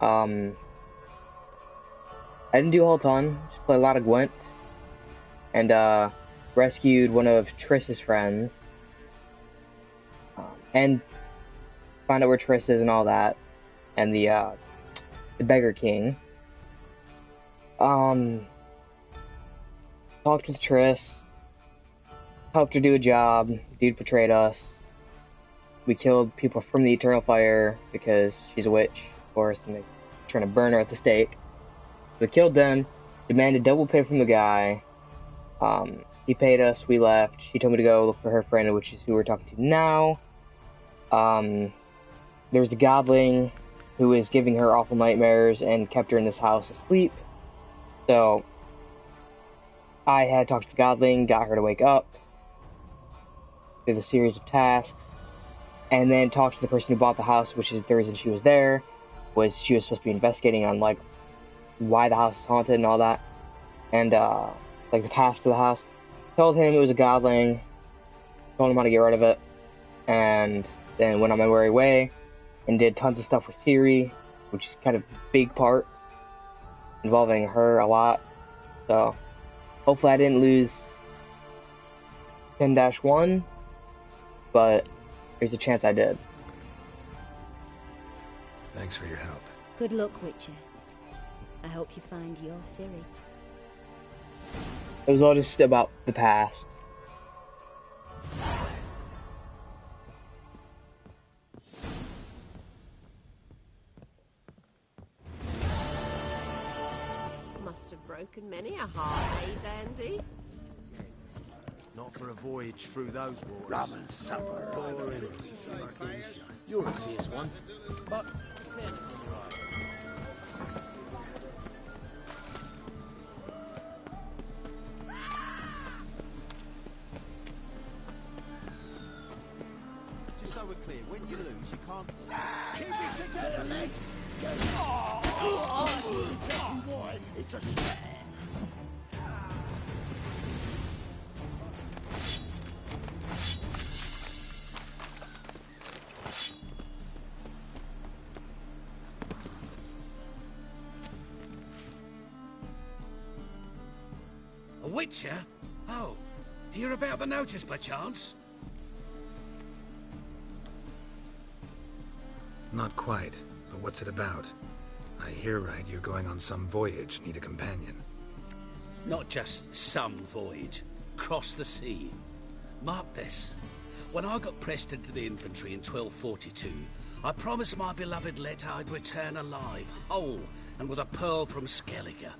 Um, I didn't do a whole ton. Just play a lot of Gwent, and rescued one of Triss's friends, and found out where Triss is and all that, and the Beggar King. Talked with Triss, helped her do a job. Dude betrayed us. We killed people from the Eternal Fire because she's a witch, of course, and they're trying to burn her at the stake. We killed them, demanded double pay from the guy. He paid us, we left. She told me to go look for her friend, which is who we're talking to now. There's the Godling, who is giving her awful nightmares and kept her in this house asleep. So, I had talked to the Godling, got her to wake up, did a series of tasks, and then talked to the person who bought the house, which is the reason she was there, was she was supposed to be investigating on, like, why the house is haunted and all that, and, like, the past of the house. Told him it was a Godling, told him how to get rid of it, and then went on my merry way, and did tons of stuff with Siri, which is kind of big parts, involving her a lot. So, hopefully I didn't lose 10-1, but there's a chance I did. Thanks for your help. Good luck, Witcher. I hope you find your Siri. It was all just about the past. Must have broken many a heart, eh, Dandy? Not for a voyage through those waters. Rum and supper. Boring. You're a fierce one, but fairness in your eyes. Just so we're clear, when you lose, you can't... Keep it together, lads. This country will tell you why it's a spare. A Witcher? Oh, hear about the notice by chance? Not quite, but what's it about? I hear right, you're going on some voyage, need a companion. Not just some voyage. Cross the sea. Mark this. When I got pressed into the infantry in 1242, I promised my beloved Letta I'd return alive, whole, and with a pearl from Skellige.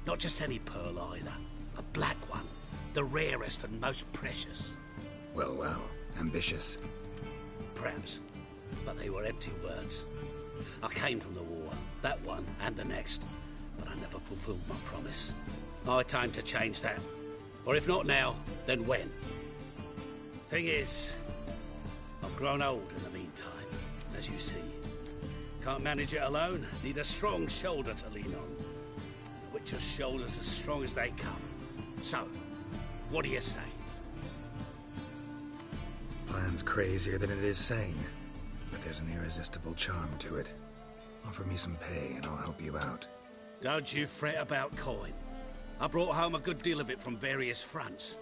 Not just any pearl either. A black one. The rarest and most precious. Well, well, ambitious. Perhaps. But they were empty words. I came from the war, that one and the next, but I never fulfilled my promise. My time to change that. Or if not now, then when? Thing is, I've grown old in the meantime, as you see. Can't manage it alone, need a strong shoulder to lean on. The Witcher's shoulders as strong as they come. So, what do you say? Plan's crazier than it is sane, but there's an irresistible charm to it. Offer me some pay and I'll help you out. Don't you fret about coin. I brought home a good deal of it from various fronts.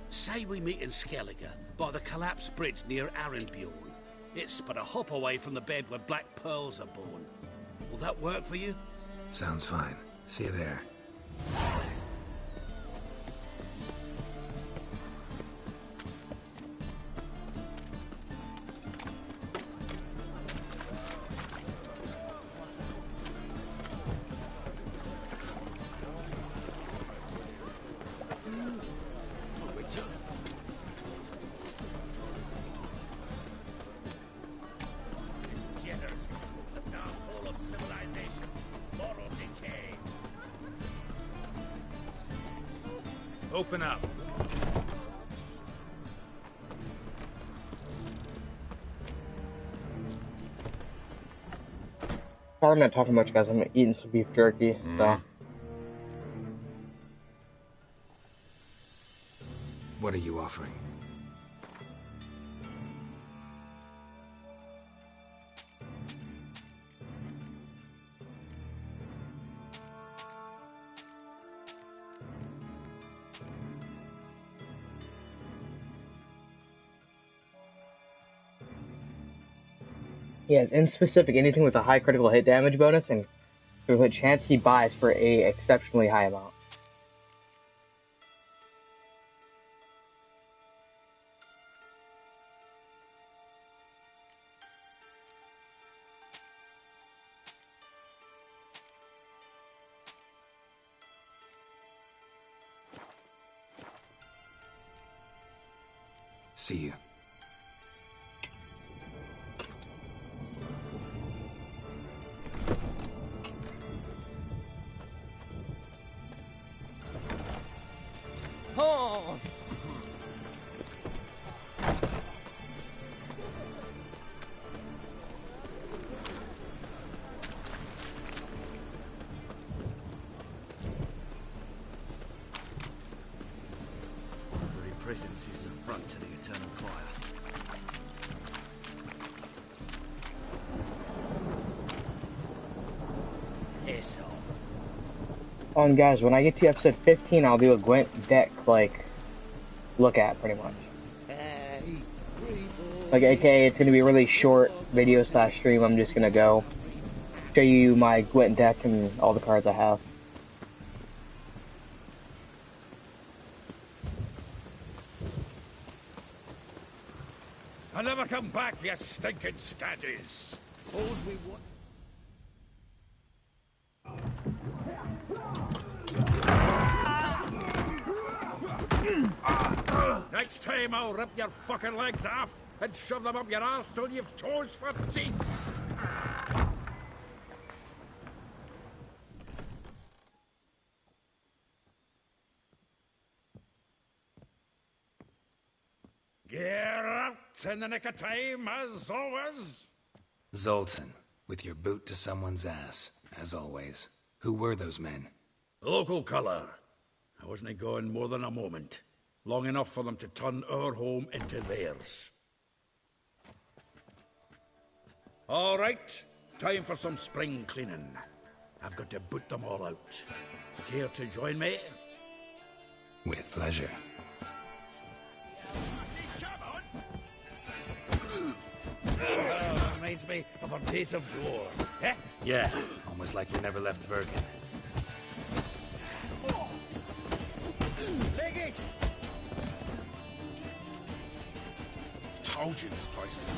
Say we meet in Skellige, by the collapsed bridge near Arenbjorn. It's but a hop away from the bed where black pearls are born. Will that work for you? Sounds fine. See you there. Open up. Sorry I'm not talking much, guys. I'm eating some beef jerky, so... What are you offering? Yes, in specific, anything with a high critical hit damage bonus and critical hit chance he buys for a exceptionally high amount. See you. Oh! Very presence is the front to the eternal fire. Piss off. And guys, when I get to episode 15, I'll do a Gwent deck, like, look at, pretty much. Hey, people. Like, aka, it's gonna be a really short video slash stream. I'm just gonna go show you my Gwent deck and all the cards I have. I'll never come back, you stinking scatties! All's we want. Next time I'll rip your fucking legs off and shove them up your ass till you've toes for teeth! Get out in the nick of time, as always! Zoltan, with your boot to someone's ass, as always. Who were those men? Local colour. I wasn't gone more than a moment. Long enough for them to turn our home into theirs. All right, time for some spring cleaning. I've got to boot them all out. Care to join me? With pleasure. Reminds me of our days of yore. Eh? Yeah, almost like we never left Vergen. Leg it! Told you this place was...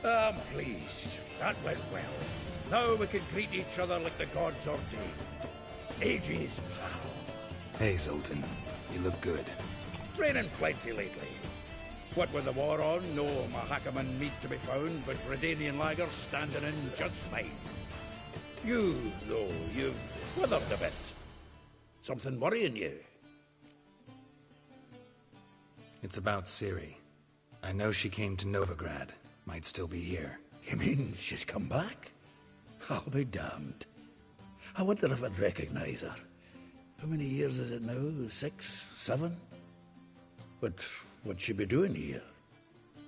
I'm pleased. That went well. Now we can greet each other like the gods ordained. Ages, pal. Hey, Zoltan. You look good. Training plenty lately. What with the war on, no Mahakaman meat to be found, but Redanian lagers standing in just fine. You, though, you've withered a bit. Something worrying you? It's about Ciri. I know she came to Novigrad. Might still be here. You mean she's come back? I'll be damned. I wonder if I'd recognize her. How many years is it now? 6, 7? But what'd she be doing here?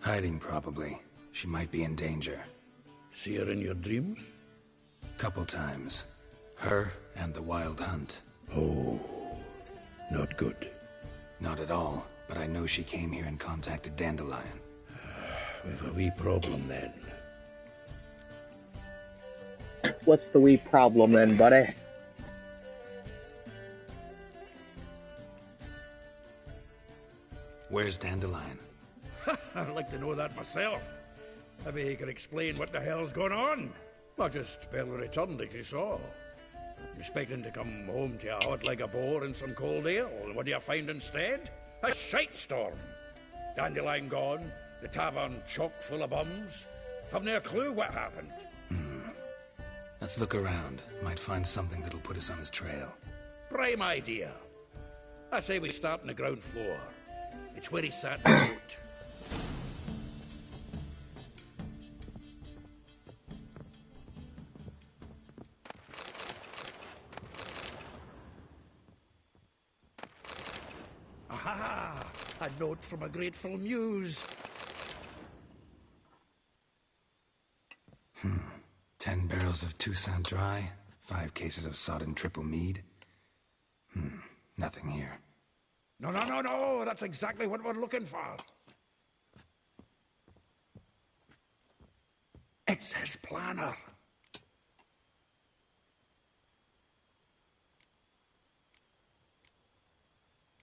Hiding, probably. She might be in danger. See her in your dreams? Couple times. Her and the Wild Hunt. Oh, not good. Not at all, but I know she came here and contacted Dandelion. We've a wee problem then. What's the wee problem then, buddy? Where's Dandelion? I'd like to know that myself. Maybe he could explain what the hell's going on. Not just barely returned, as you saw. Expecting to come home to a hot like a boar and some cold ale, and what do you find instead? A shite storm. Dandelion gone, the tavern chock full of bums. Haven't a clue what happened. Let's look around. Might find something that'll put us on his trail. Prime idea. I say we start on the ground floor. It's where he sat in the boat. Aha! A note from a grateful muse. 10 barrels of Toussaint Dry, 5 cases of sodden triple mead. Nothing here. No, that's exactly what we're looking for. It's his planner.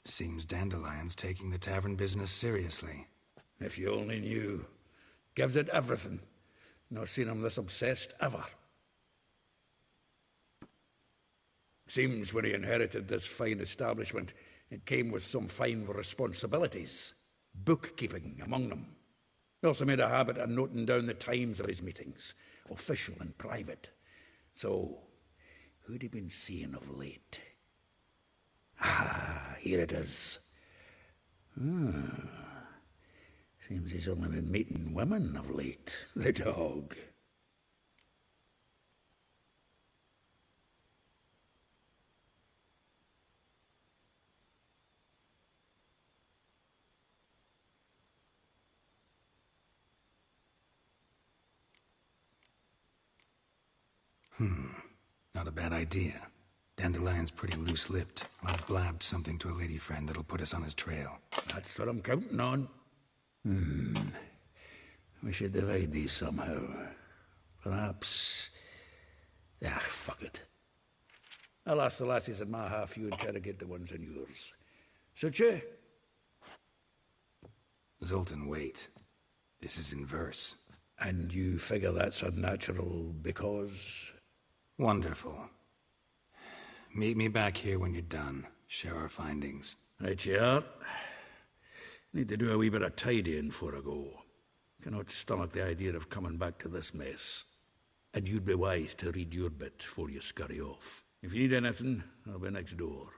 Seems Dandelion's taking the tavern business seriously. If you only knew. Gives it everything. Not seen him this obsessed ever. Seems when he inherited this fine establishment, it came with some fine responsibilities. Bookkeeping among them. He also made a habit of noting down the times of his meetings, official and private. So, who'd he been seeing of late? Ah, here it is. Seems he's only been meeting women of late, the dog. Not a bad idea. Dandelion's pretty loose-lipped. Might have blabbed something to a lady friend that'll put us on his trail. That's what I'm counting on. We should divide these somehow. Perhaps... Ah, fuck it. I'll ask the lassies in my half, you interrogate the ones in yours. Such a... Zoltan, wait. This is in verse. And you figure that's unnatural because... Wonderful. Meet me back here when you're done. Share our findings. Right you are. Need to do a wee bit of tidying before I go. Cannot stomach the idea of coming back to this mess. And you'd be wise to read your bit before you scurry off. If you need anything, I'll be next door.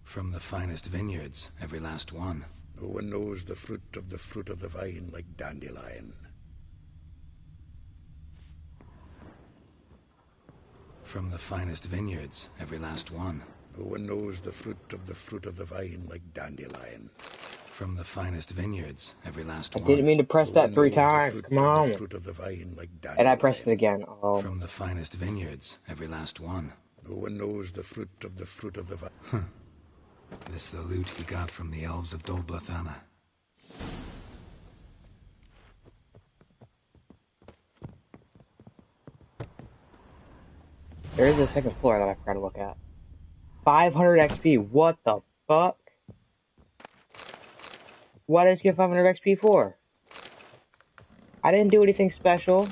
From the finest vineyards, every last one. No one knows the fruit of the vine like Dandelion. From the finest vineyards, every last one. No one knows the fruit of the vine like Dandelion. From the finest vineyards, every last I one. didn't mean to press that 3 times. Come on. The fruit of the vine like Dandelion. And I pressed it again. Oh. From the finest vineyards, every last one. No one knows the fruit of the vine. This the loot he got from the elves of Dol Blathanna. There is a second floor that I forgot to look at. 500 XP. What the fuck? What did I get 500 XP for? I didn't do anything special.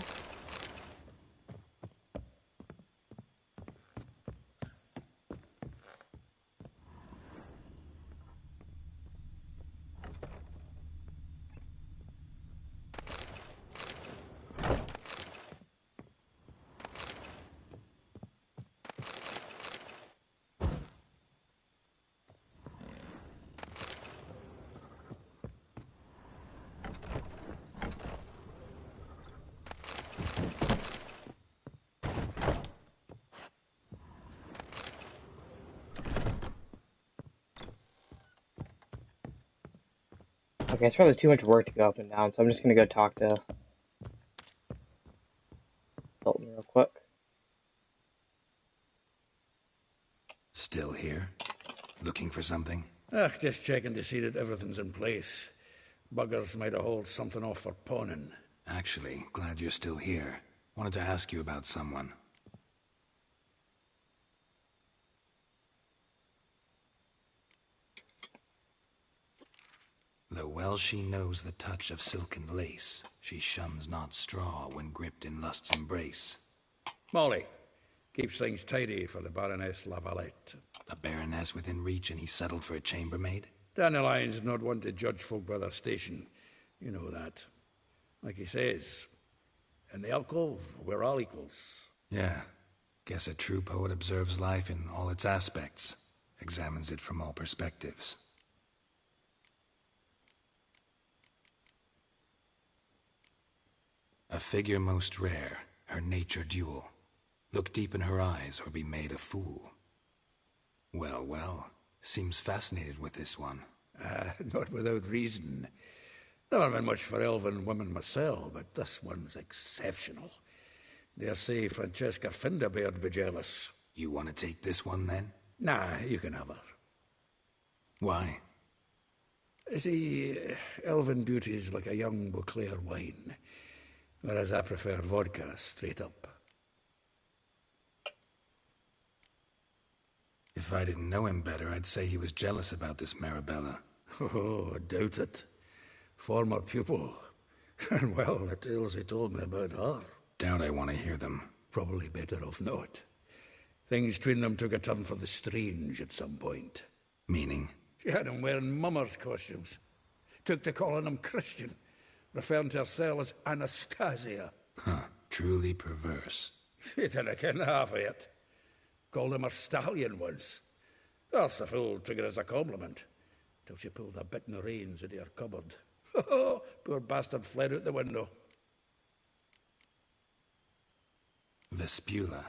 Okay, it's probably too much work to go up and down, so I'm just gonna go talk to Hilton real quick. Still here? Looking for something? Just checking to see that everything's in place. Buggers might have hauled something off for pawning. Actually, glad you're still here. Wanted to ask you about someone. Though well she knows the touch of silken lace, she shuns not straw when gripped in lust's embrace. Molly, keeps things tidy for the Baroness Lavalette. A baroness within reach and he settled for a chambermaid? Dandelion's not one to judge folk by their station. You know that. Like he says, in the alcove, we're all equals. Yeah. Guess a true poet observes life in all its aspects, examines it from all perspectives. A figure most rare, her nature dual. Look deep in her eyes or be made a fool. Well, well, seems fascinated with this one. Not without reason. Never been much for elven women myself, but this one's exceptional. Dare say Francesca Finderbeard'd be jealous. You want to take this one, then? Nah, you can have her. Why? See, elven beauty's like a young Beauclair wine, whereas I prefer vodka straight up. If I didn't know him better, I'd say he was jealous about this Marabella. Oh, I doubt it. Former pupil. And well, the tales he told me about her. Doubt I want to hear them. Probably better off not. Things between them took a turn for the strange at some point. Meaning? She had him wearing mummers' costumes. Took to calling him Christian, referring to herself as Anastasia. Huh, truly perverse. She didn't ken half of it. Called him her stallion once. That's the fool took it as a compliment, till she pulled a bit in the reins into her cupboard. Poor bastard fled out the window. Vespula.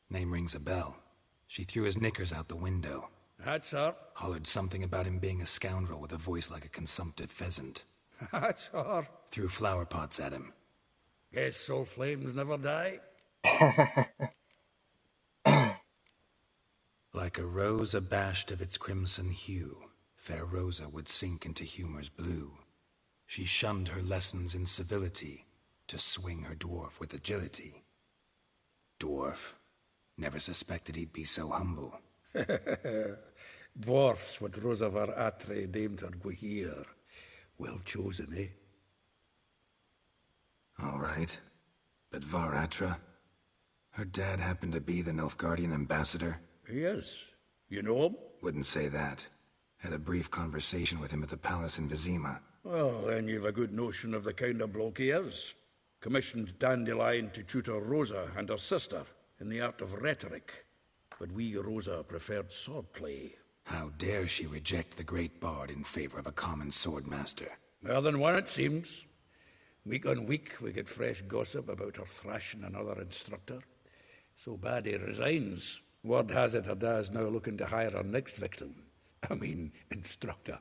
Name rings a bell. She threw his knickers out the window. That's her. Hollered something about him being a scoundrel with a voice like a consumptive pheasant. That's her. Threw flower pots at him. Guess soul flames never die. Like a rose abashed of its crimson hue, fair Rosa would sink into humor's blue. She shunned her lessons in civility, to swing her dwarf with agility. Dwarf. Never suspected he'd be so humble. Dwarfs what Rosa var Atre named her Guahir. Well chosen, eh? All right. But Var Atra? Her dad happened to be the Nilfgaardian ambassador? Yes. You know him? Wouldn't say that. Had a brief conversation with him at the palace in Vizima. Well, then you've a good notion of the kind of bloke he is. Commissioned Dandelion to tutor Rosa and her sister in the art of rhetoric. But we Rosa preferred swordplay. How dare she reject the great bard in favor of a common swordmaster? More than one, it seems. Week on week, we get fresh gossip about her thrashing another instructor. So bad he resigns. Word has it her dad's now looking to hire her next victim. I mean, instructor.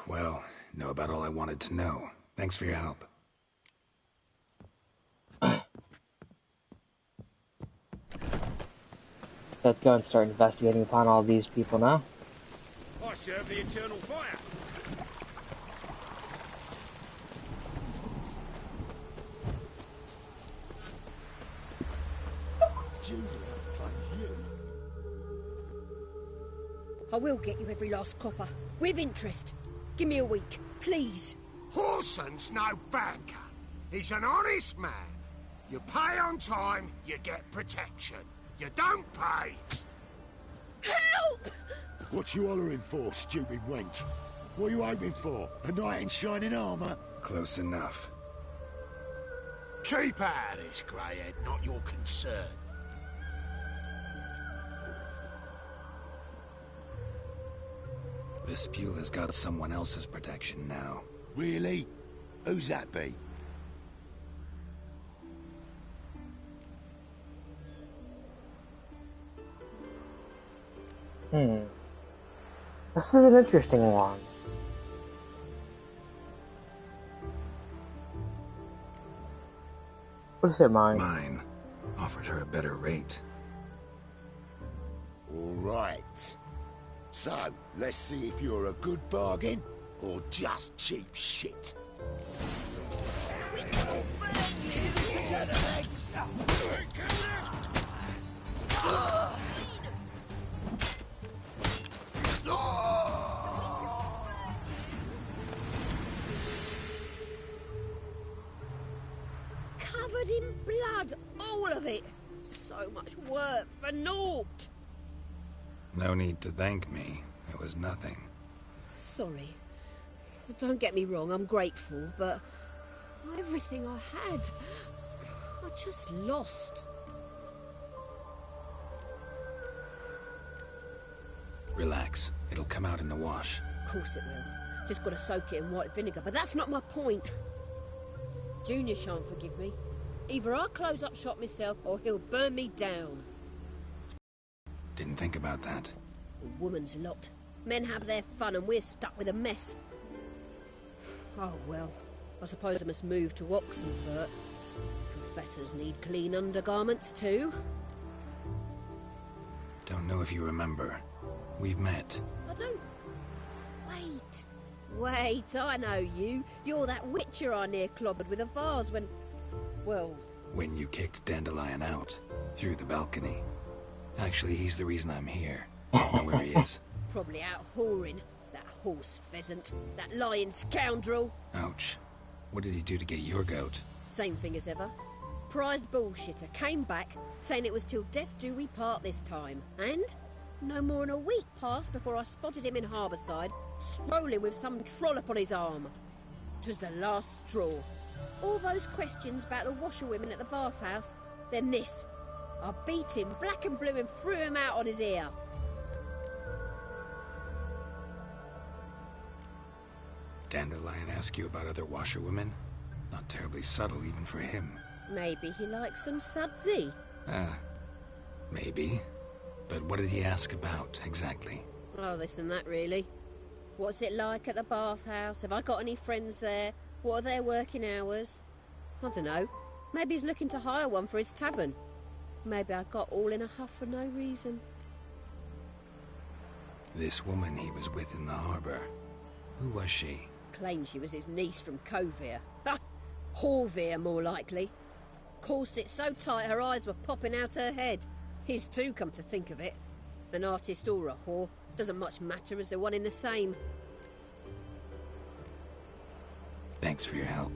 Well, know about all I wanted to know. Thanks for your help. Let's go and start investigating upon all these people now. I serve the eternal fire. I will get you every last copper. With interest. Give me a week, please. Horson's no banker. He's an honest man. You pay on time, you get protection. You don't pay... Help! What you hollering for, stupid wench? What are you hoping for? A knight in shining armour? Close enough. Keep out of this, greyhead, not your concern. Vespula's got someone else's protection now. Really? Who's that be? This is an interesting one. What is it, mine? Mine. Offered her a better rate. All right. So, let's see if you're a good bargain or just cheap shit. Covered in blood, all of it. So much work for naught. No need to thank me. It was nothing. Sorry. Don't get me wrong, I'm grateful, but everything I had, I just lost. Relax. It'll come out in the wash. Of course it will. Just gotta soak it in white vinegar, but that's not my point. Junior shan't forgive me. Either I'll close up shop myself or he'll burn me down. Didn't think about that. A woman's lot. Men have their fun and we're stuck with a mess. Oh well, I suppose I must move to Oxenfurt. Professors need clean undergarments too. Don't know if you remember. We've met. I don't... Wait, I know you. You're that witcher I near clobbered with a vase when... Well... When you kicked Dandelion out. Through the balcony. Actually, he's the reason I'm here. Know where he is. Probably out whoring. That horse pheasant. That lying scoundrel. Ouch. What did he do to get your goat? Same thing as ever. Prized bullshitter came back, saying it was till death do we part this time. And no more than a week passed before I spotted him in Harbourside, strolling with some trollop on his arm. 'Twas the last straw. All those questions about the washerwomen at the bathhouse, then this. I beat him black and blue and threw him out on his ear. Dandelion ask you about other washerwomen? Not terribly subtle even for him. Maybe he likes some sudsy. Maybe. But what did he ask about, exactly? Oh, this and that, really. What's it like at the bathhouse? Have I got any friends there? What are their working hours? I don't know. Maybe he's looking to hire one for his tavern. Maybe I got all in a huff for no reason. This woman he was with in the harbour. Who was she? Claimed she was his niece from Covere. Ha! Horvere, more likely. Corset so tight her eyes were popping out her head. His too, come to think of it. An artist or a whore. Doesn't much matter as they're one in the same. Thanks for your help.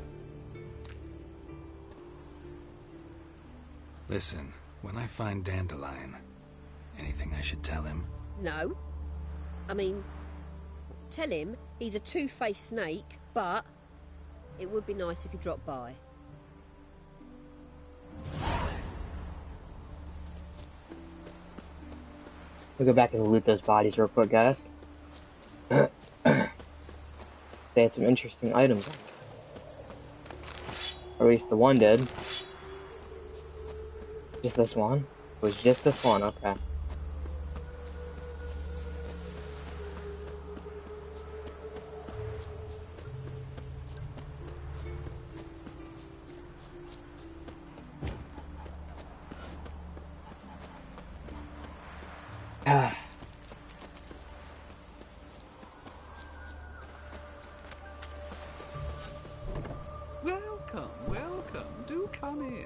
Listen, when I find Dandelion, anything I should tell him? No. I mean, tell him he's a two-faced snake, but it would be nice if he dropped by. We'll go back and loot those bodies real quick, guys. They had some interesting items on them. Or at least the one did. Just this one? It was just this one, okay. Welcome. Do come in.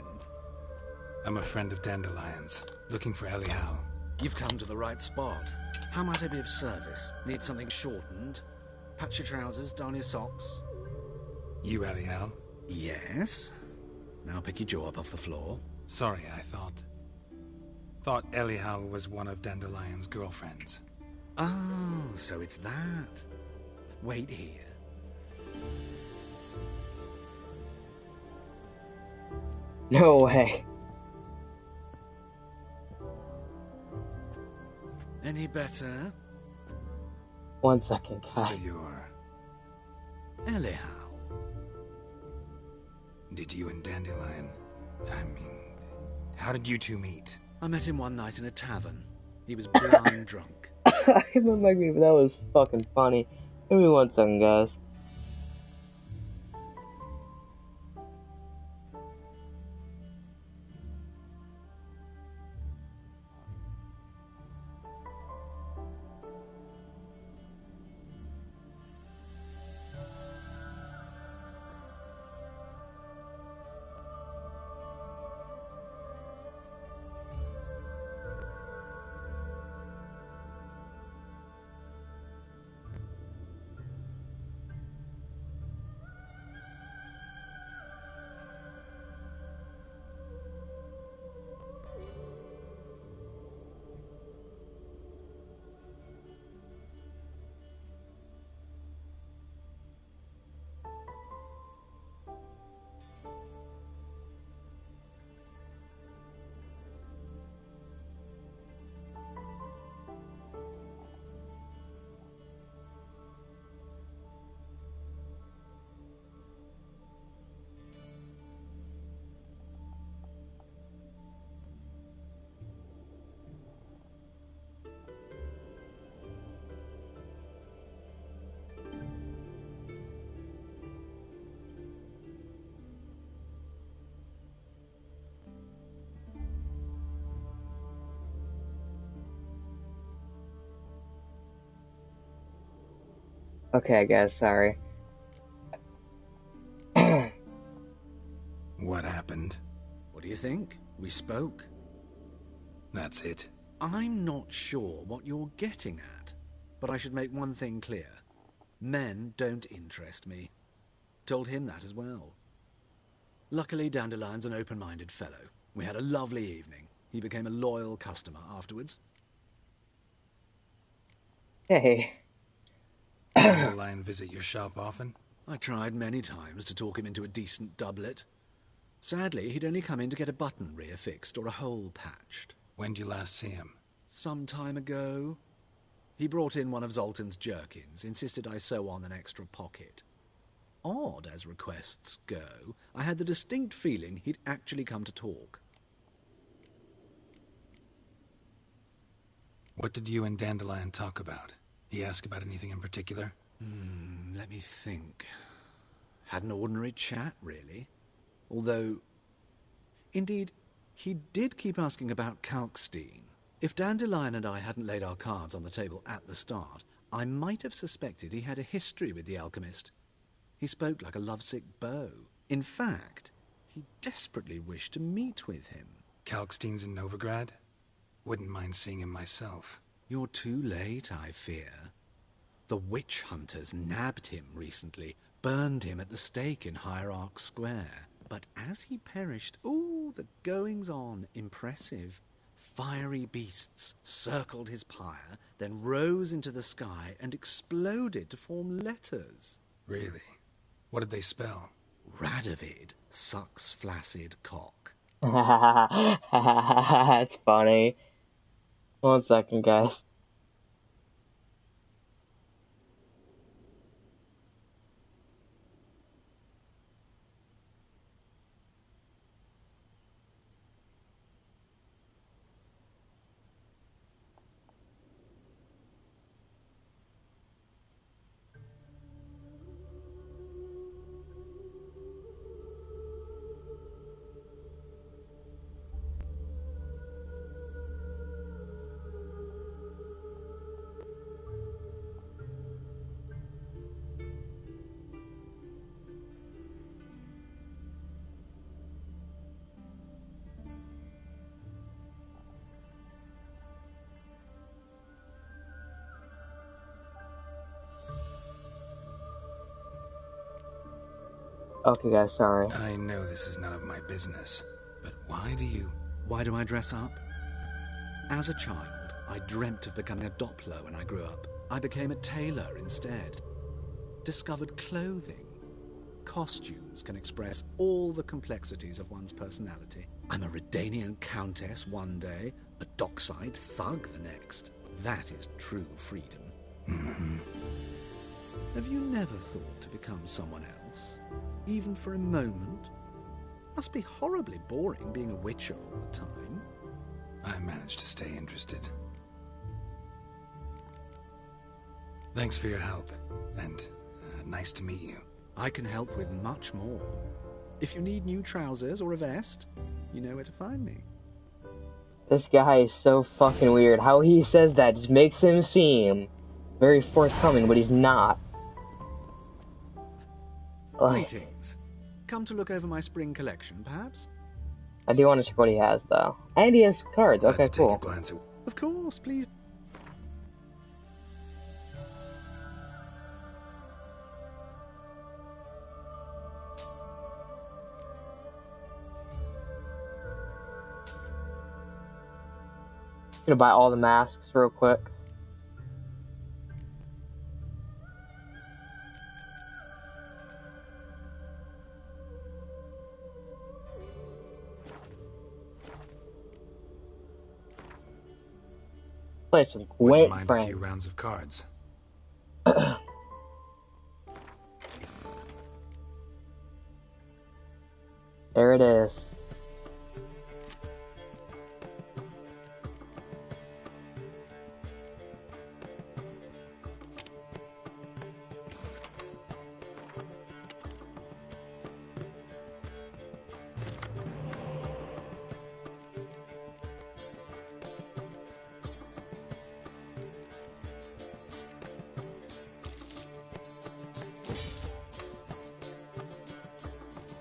I'm a friend of Dandelion's, looking for Elial. You've come to the right spot. How might I be of service? Need something shortened? Patch your trousers, darn your socks? You Elial? Yes. Now pick your jaw up off the floor. Sorry, I thought Elial was one of Dandelion's girlfriends. Oh, so it's that. Wait here. No way. Any better? 1 second, guys. So you're... Elial. Did you and Dandelion... I mean... How did you two meet? I met him one night in a tavern. He was blind drunk. I remember me, but that was fucking funny. Give me 1 second, guys. Okay, guys, sorry. What happened? What do you think? We spoke. That's it. I'm not sure what you're getting at, but I should make one thing clear. Men don't interest me. Told him that as well. Luckily, Dandelion's an open-minded fellow. We had a lovely evening. He became a loyal customer afterwards. Hey. Dandelion visit your shop often? I tried many times to talk him into a decent doublet. Sadly, he'd only come in to get a button reaffixed or a hole patched. When did you last see him? Some time ago. He brought in one of Zoltan's jerkins, insisted I sew on an extra pocket. Odd as requests go, I had the distinct feeling he'd actually come to talk. What did you and Dandelion talk about? He asked about anything in particular? Let me think. Had an ordinary chat, really. Although, indeed, he did keep asking about Kalkstein. If Dandelion and I hadn't laid our cards on the table at the start, I might have suspected he had a history with the alchemist. He spoke like a lovesick beau. In fact, he desperately wished to meet with him. Kalkstein's in Novigrad? Wouldn't mind seeing him myself. You're too late, I fear. The witch hunters nabbed him recently, burned him at the stake in Hierarch Square. But as he perished, the goings-on, impressive. Fiery beasts circled his pyre, then rose into the sky and exploded to form letters. Really? What did they spell? Radovid sucks flaccid cock. That's funny. 1 second, guys. Okay, guys, sorry. I know this is none of my business, but why do you... Why do I dress up? As a child, I dreamt of becoming a Doppler when I grew up. I became a tailor instead. Discovered clothing. Costumes can express all the complexities of one's personality. I'm a Redanian countess one day, a dockside thug the next. That is true freedom. Mm-hmm. Have you never thought to become someone else? Even for a moment? Must be horribly boring being a witcher all the time. I managed to stay interested. Thanks for your help, and nice to meet you. I can help with much more. If you need new trousers or a vest, you know where to find me. This guy is so fucking weird. How he says that just makes him seem very forthcoming, but he's not. Greetings. Come to look over my spring collection, perhaps? I do want to check what he has, though. And he has cards. Okay, Let's take cool. a glance at... Of course, please. Gonna buy all the masks real quick. Play some Wouldn't Gwent mind a friends. few rounds of cards. There it is.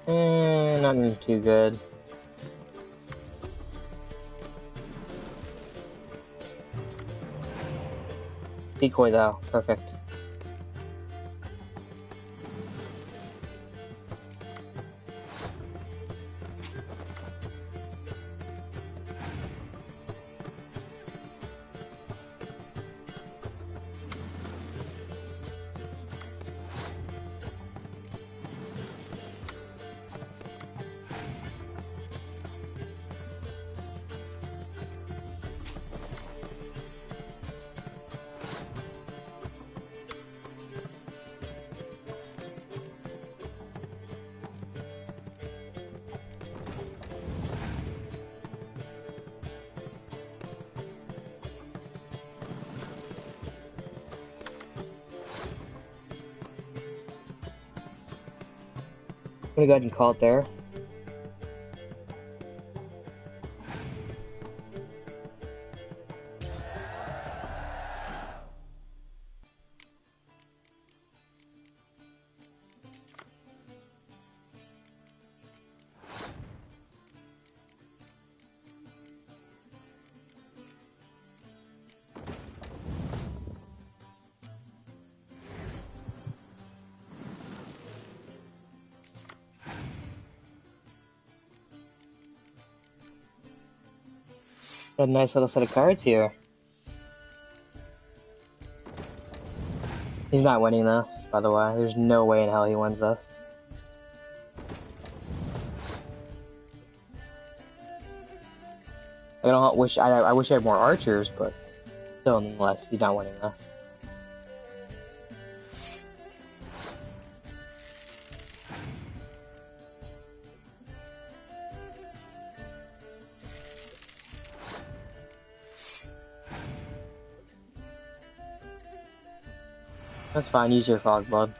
Not too good. Decoy though, perfect. I'm gonna go ahead and call it there. Got a nice little set of cards here. He's not winning this, by the way. There's no way in hell he wins this. I wish I had more archers, but still, nonetheless, he's not winning this. That's fine, use your fog blood.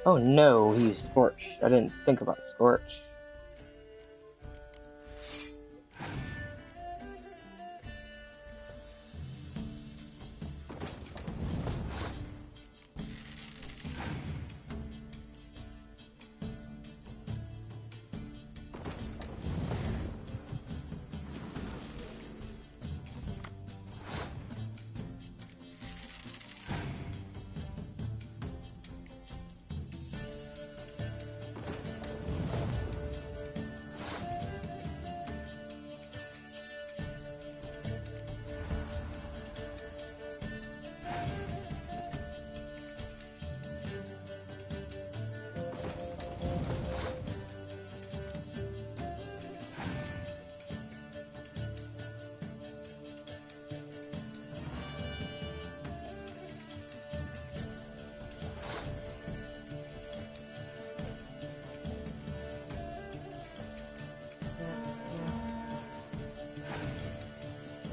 Oh no, he used Scorch. I didn't think about Scorch.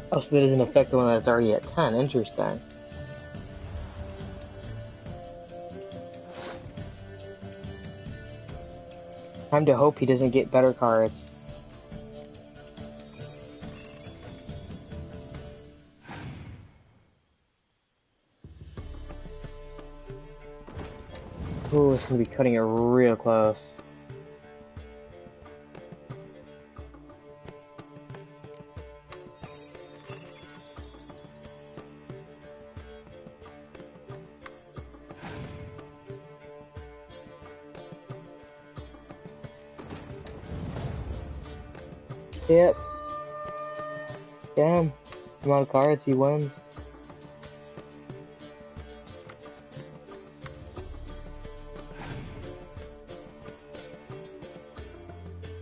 Oh, so that doesn't affect the one that's already at 10. Interesting. Time to hope he doesn't get better cards. Ooh, it's gonna be cutting it real close. Yep. Damn. The amount of cards he wins.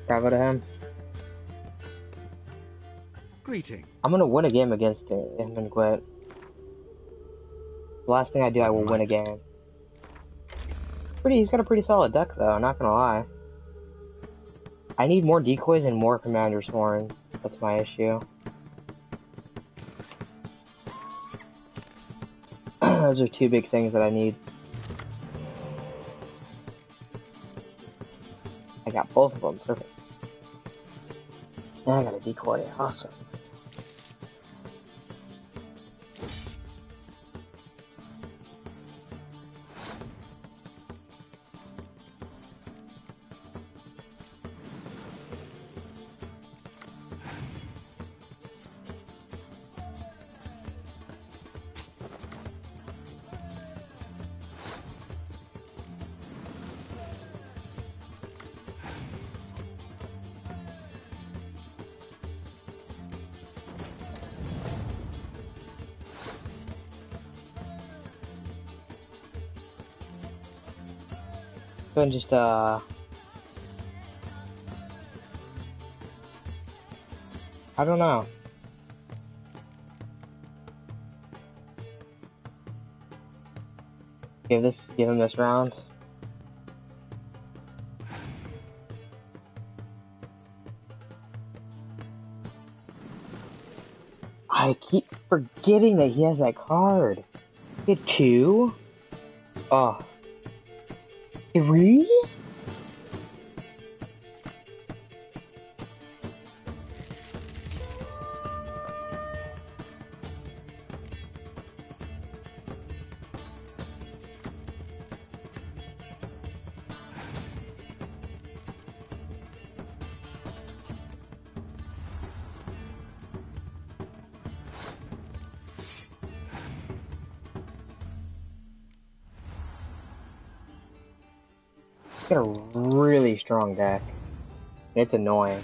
Bravo to him. Greeting. I'm gonna win a game against him and quit. The last thing I do, I will win a game. He's got a pretty solid deck though, not gonna lie. I need more decoys and more commander's horns. That's my issue. Those are two big things that I need. I got both of them, perfect. And I got a decoy, awesome. and just I don't know. Give him this round. I keep forgetting that he has that card. He had 2? Oh. 3? He's got a really strong deck. It's annoying.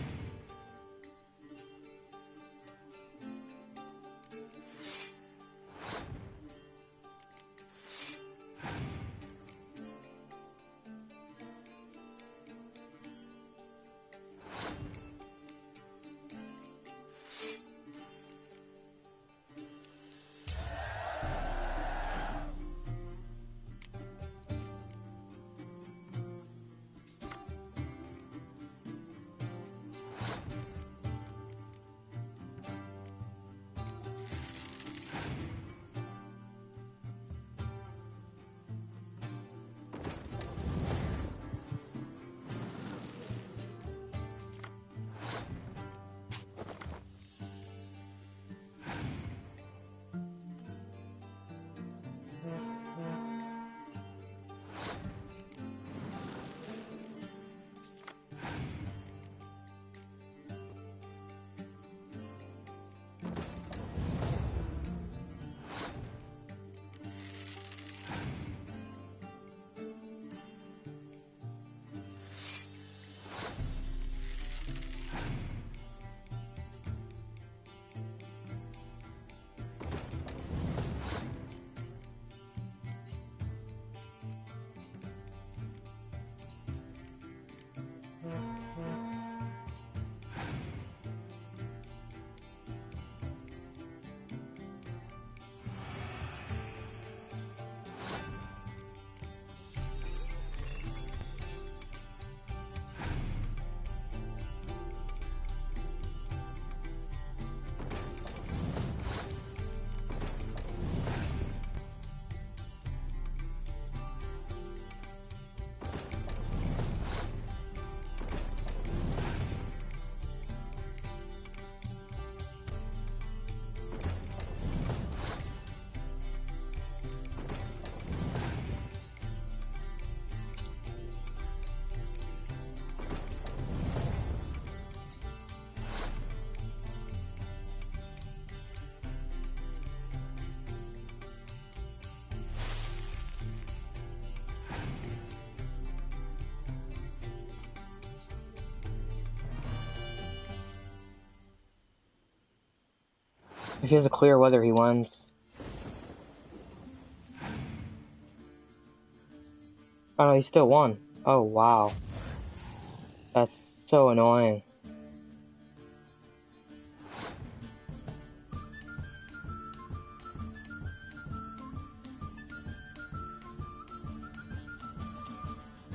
If he has a clear weather, he wins. Oh no, he still won. Oh wow. That's so annoying.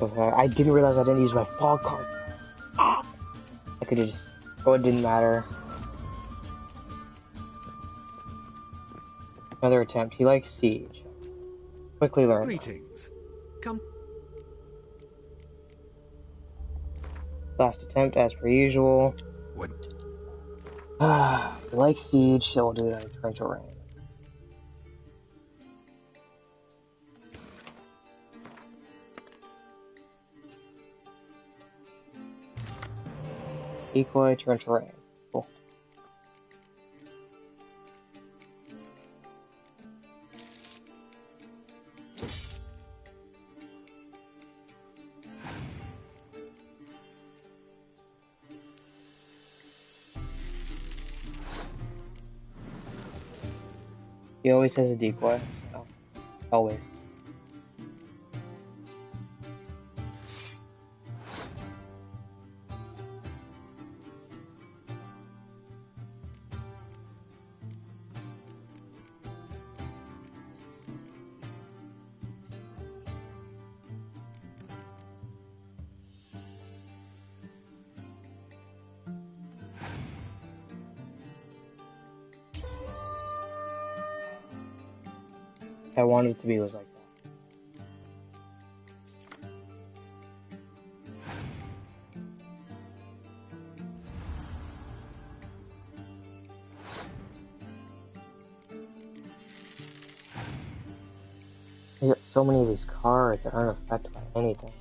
Okay, I didn't realize I didn't use my fog card. Ah! I could have just... Oh, it didn't matter. Another attempt. He likes siege. Quickly learn. Greetings. Come. Last attempt, as per usual. What? He likes siege, so we'll do it on torrential rain. Decoy, torrential rain. Cool. He always has a decoy, so always. I wanted it to be was like that. I got so many of these cards that aren't affected by anything.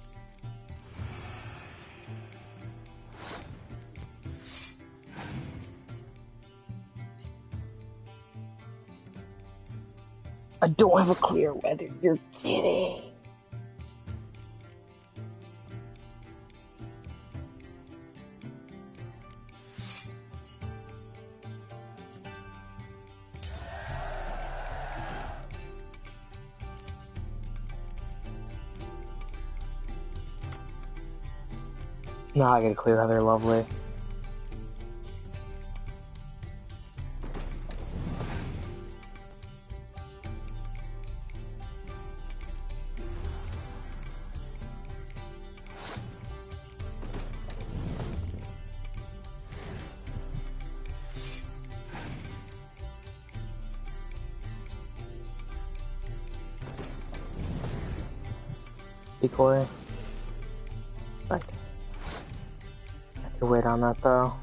I don't have a clear weather. You're kidding. Now I get a clear weather, lovely. Decoy. I could wait on that though.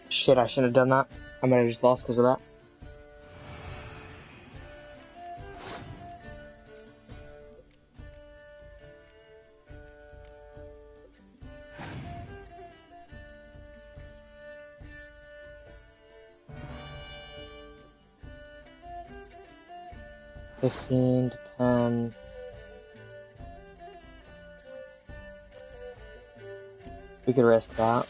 Shit, I shouldn't have done that. I might have just lost because of that. $15 to $10. We could risk that.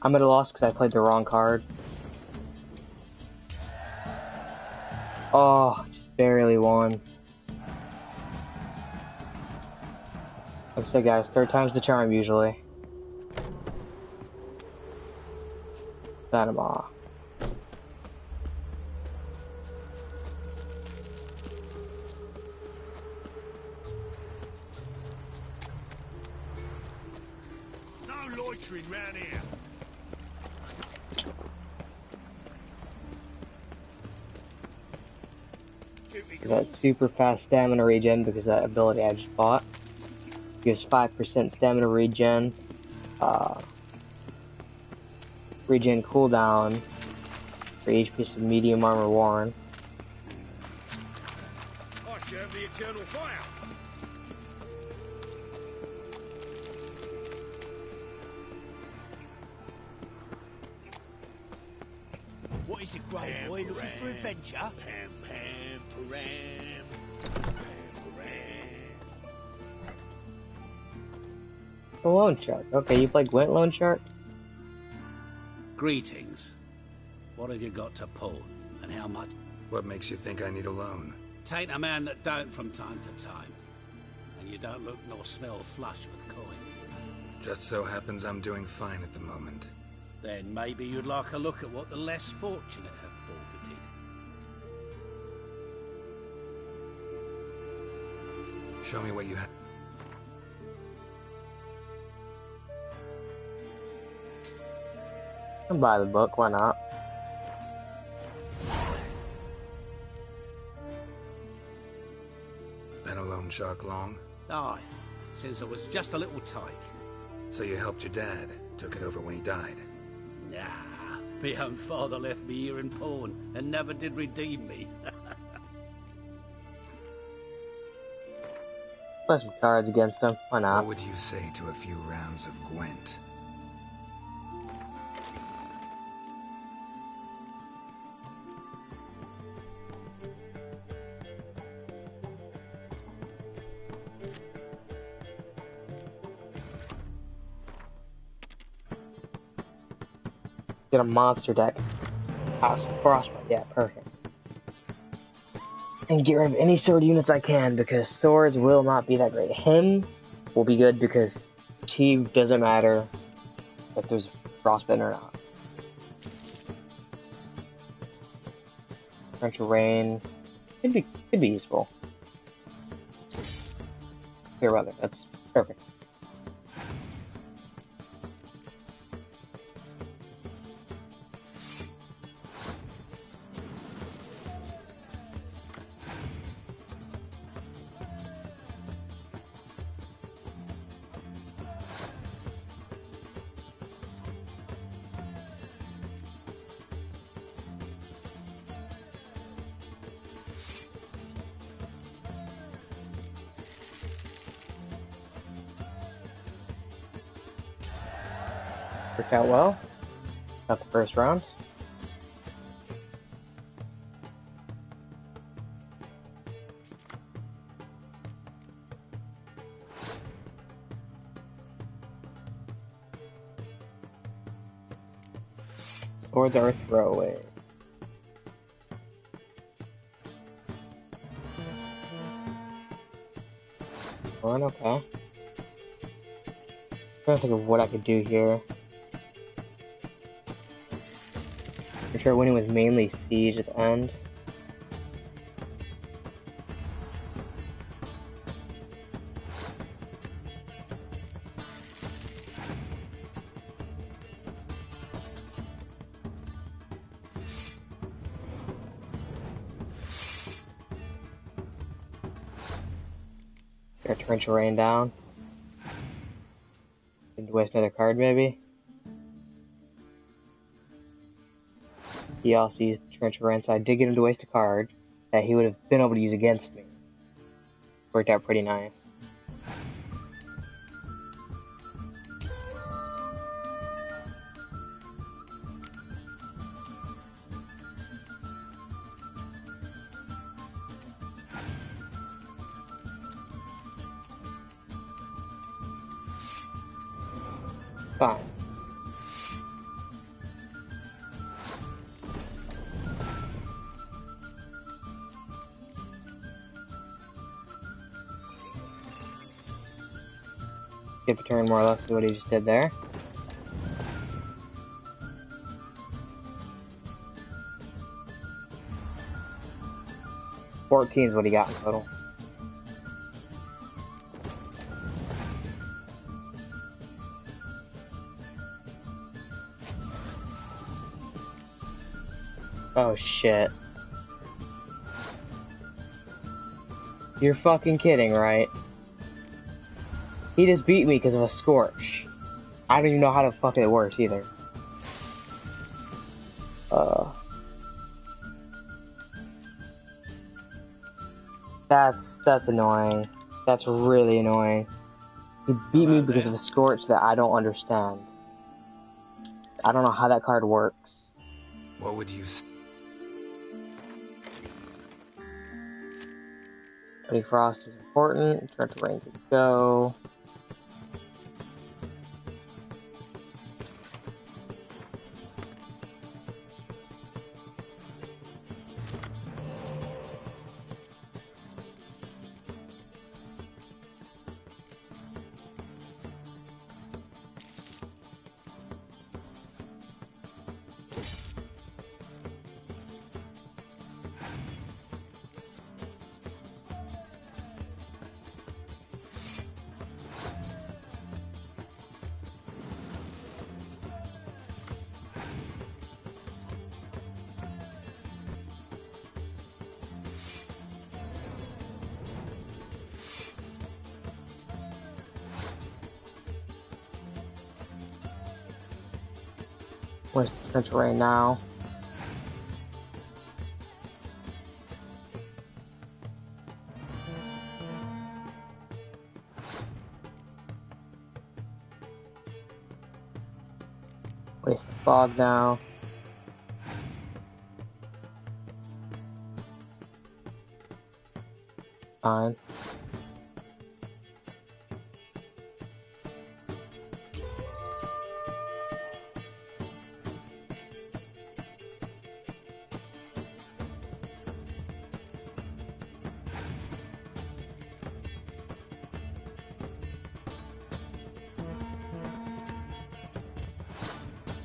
I'm at a loss because I played the wrong card. Oh, just barely won. Like I said, guys, third time's the charm usually. Panama. No loitering round here. That super fast stamina regen because that ability I just bought gives 5% stamina regen, regen cooldown for each piece of medium armor worn. I should have the eternal fire. What is it, Grey Boy? Looking for adventure? Pam, pam, param, pam, param. A loan shark. Okay, you play Gwent loan shark? Greetings. What have you got to pull, and how much? What makes you think I need a loan? Tain't a man that don't from time to time. And you don't look nor smell flush with coin. Just so happens I'm doing fine at the moment. Then maybe you'd like a look at what the less fortunate have forfeited. Show me what you have. I'll buy the book, why not? Been a loan shark long? Aye, since I was just a little tyke. So you helped your dad, took it over when he died. Nah, my own father left me here in pawn and never did redeem me. Play some cards against him. Why not? What would you say to a few rounds of Gwent? Get a monster deck. Awesome. Frostbite. Yeah, perfect. And get rid of any sword units I can, because swords will not be that great. Him will be good because he doesn't matter if there's frostbite or not. Torrential rain could be useful. Clear weather. That's perfect. Worked out well. Not the first round. Swords are a throwaway. One, okay. I'm trying to think of what I could do here. I'm sure winning with mainly siege at the end. Got torrential rain down. Didn't waste another card, maybe. He also used the torrential rain, so I did get him to waste a card that he would have been able to use against me. Worked out pretty nice. Fine. Skip a turn, more or less, is what he just did there. $14 is what he got in total. Oh shit. You're fucking kidding, right? He just beat me because of a Scorch. I don't even know how the fuck it works either. That's annoying. That's really annoying. He beat me because of a Scorch that I don't understand. I don't know how that card works. What would you say? Bloody Frost is important. Torrential Rain could go. Where's the potential rain now? Where's the fog now? Fine.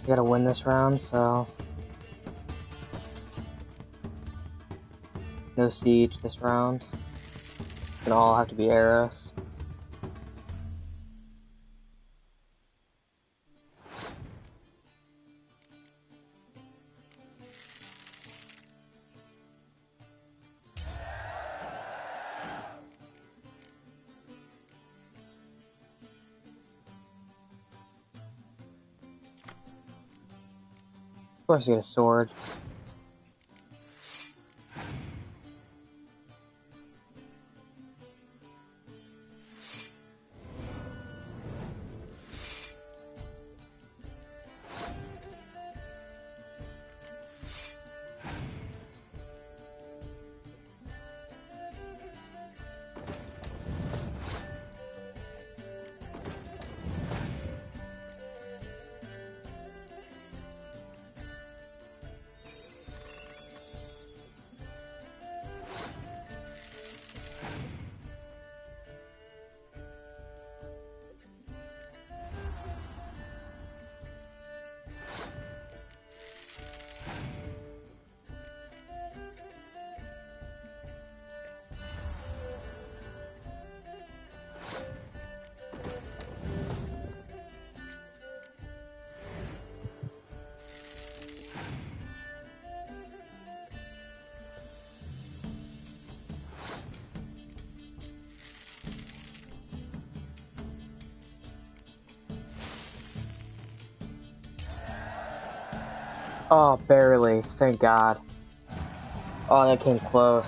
I gotta win this round, so no siege this round. It's gonna all have to be arrows. Of course, you get a sword. Oh, barely. Thank God. Oh, that came close.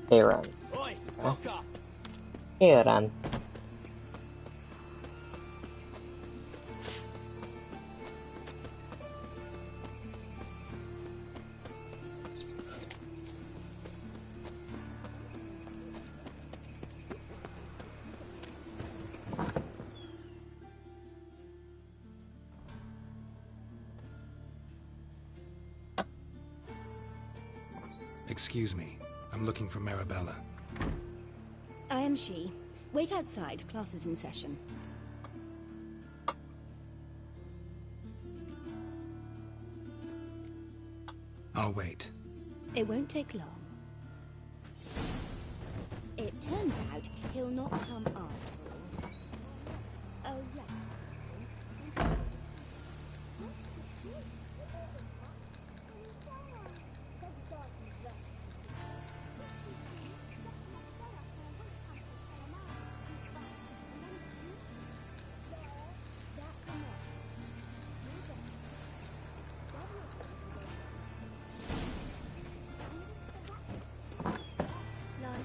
Hey, run. Oi, Huh? fuck up. Hey, run. Excuse me. I'm looking for Marabella. I am she. Wait outside. Class is in session. I'll wait. It won't take long. It turns out he'll not come after all. Oh, right.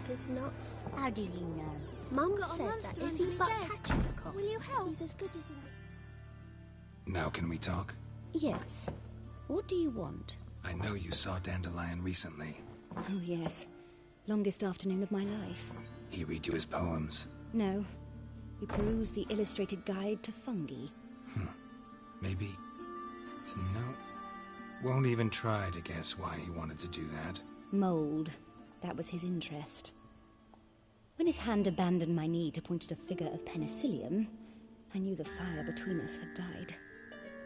Is not. How do you know? Mum Got a says monster that if under he my but bed. catches a cough, Will you help? he's as good as Now can we talk? Yes. What do you want? I know you saw Dandelion recently. Oh, yes. Longest afternoon of my life. He read you his poems. No. We perused the illustrated guide to fungi. Maybe... No. Won't even try to guess why he wanted to do that. Mold. That was his interest. When his hand abandoned my knee to point at a figure of penicillium, I knew the fire between us had died.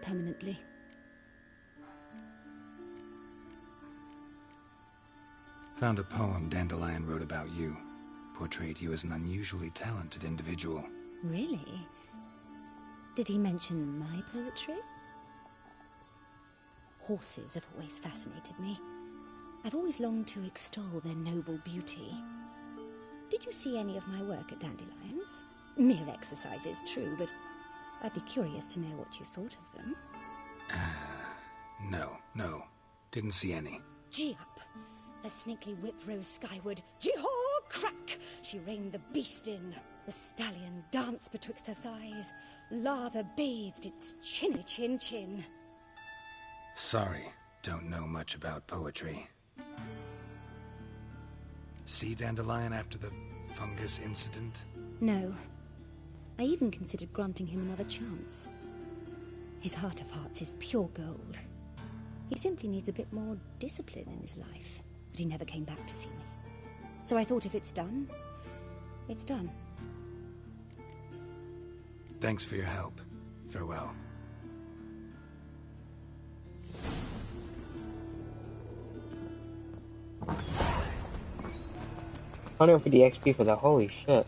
Permanently. Found a poem Dandelion wrote about you. Portrayed you as an unusually talented individual. Really? Did he mention my poetry? Horses have always fascinated me. I've always longed to extol their noble beauty. Did Did you see any of my work at Dandelions? Mere exercises, true, but I'd be curious to know what you thought of them. No. Didn't see any. Gee up! A snakely whip rose skyward. Gee-haw! Crack! She reined the beast in. The stallion danced betwixt her thighs. Lather bathed its chinny chin. Sorry, don't know much about poetry. See Dandelion after the fungus incident? No. I even considered granting him another chance. His heart of hearts is pure gold. He simply needs a bit more discipline in his life. But he never came back to see me. So I thought if it's done, it's done. Thanks for your help. Farewell. $150 XP for that. Holy shit.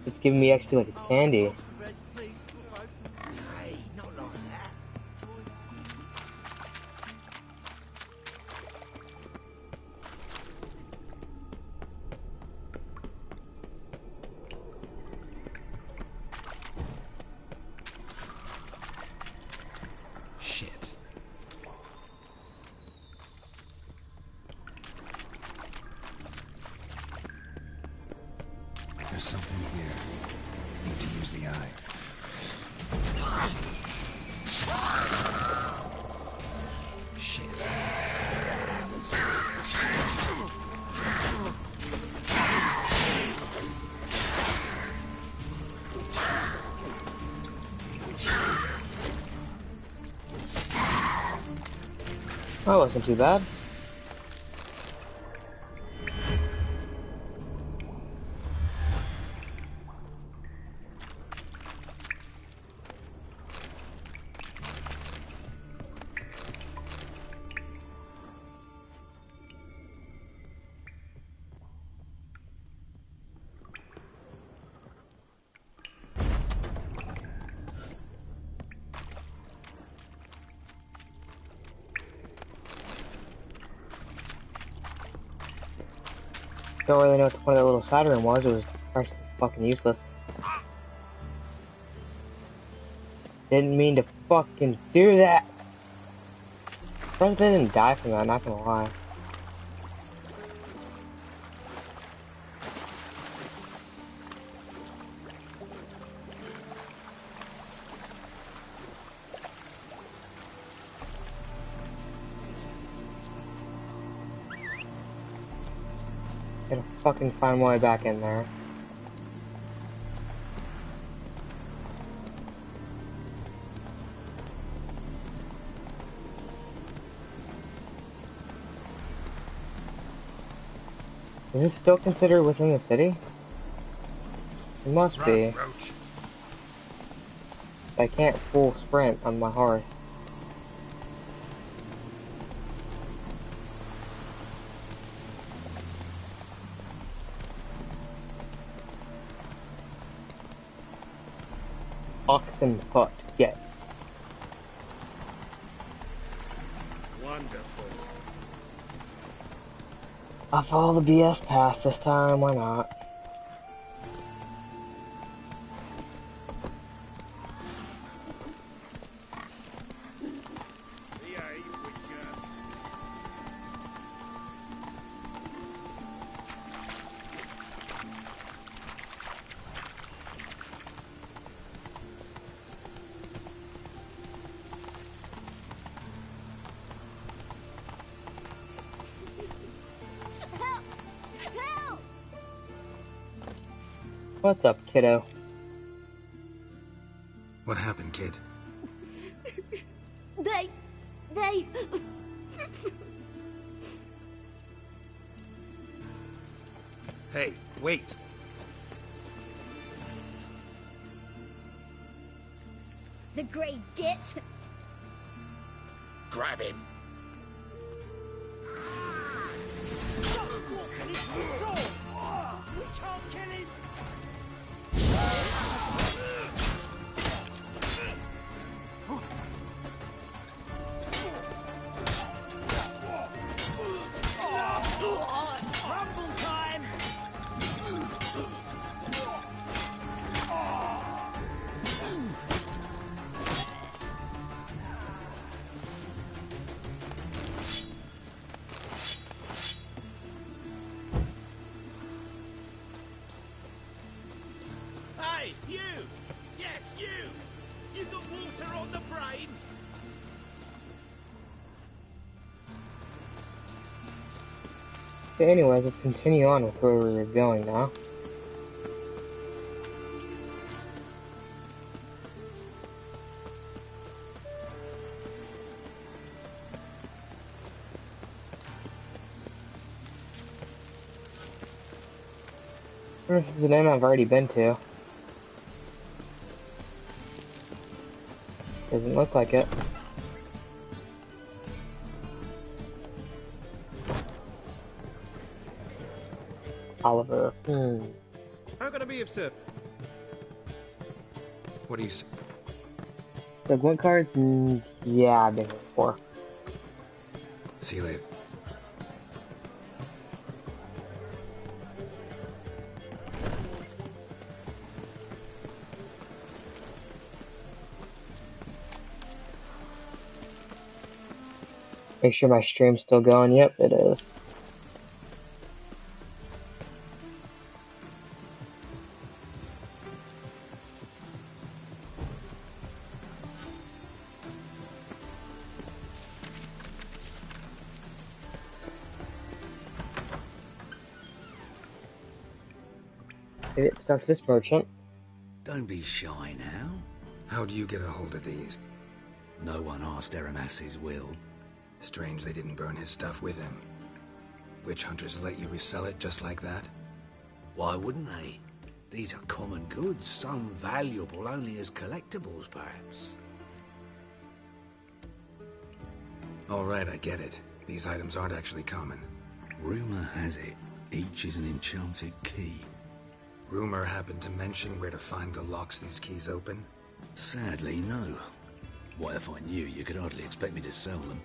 It's giving me XP like it's candy. Hey, not like that. Shit. There's something here. Need to use the eye. Shit. That wasn't too bad. Don't really know what the point of that little side room was. It was actually fucking useless. Didn't mean to fucking do that. I'm surprised they didn't die from that, not gonna lie. Gotta fucking find my way back in there. Is this still considered within the city? It must be. Roach. I can't full sprint on my horse. Oxen foot, get. Wonderful. I'll follow the BS path this time, why not? What's up, kiddo? What happened, kid? They... Hey, wait! The grey git. Grab him. Stop walking into the sword! We can't kill him! Rumble time! Hey, you! Yes, you! You got water on the brain? Okay, anyways, let's continue on with where we were going now. I wonder if it's an inn I've already been to. Doesn't look like it. Oliver. How can I be of service? What do you say? The Gwent cards? Yeah, I've been here before. See you later. Make sure my stream's still going. Yep, it is. Maybe it's talk to this merchant. Don't be shy now. How'd you get a hold of these? No one asked Eramas's will. Strange they didn't burn his stuff with him. Witch hunters let you resell it just like that? Why wouldn't they? These are common goods, some valuable only as collectibles, perhaps. All right, I get it. These items aren't actually common. Rumor has it, each is an enchanted key. Rumor happened to mention where to find the locks these keys open? Sadly, no. What if I knew, you could hardly expect me to sell them.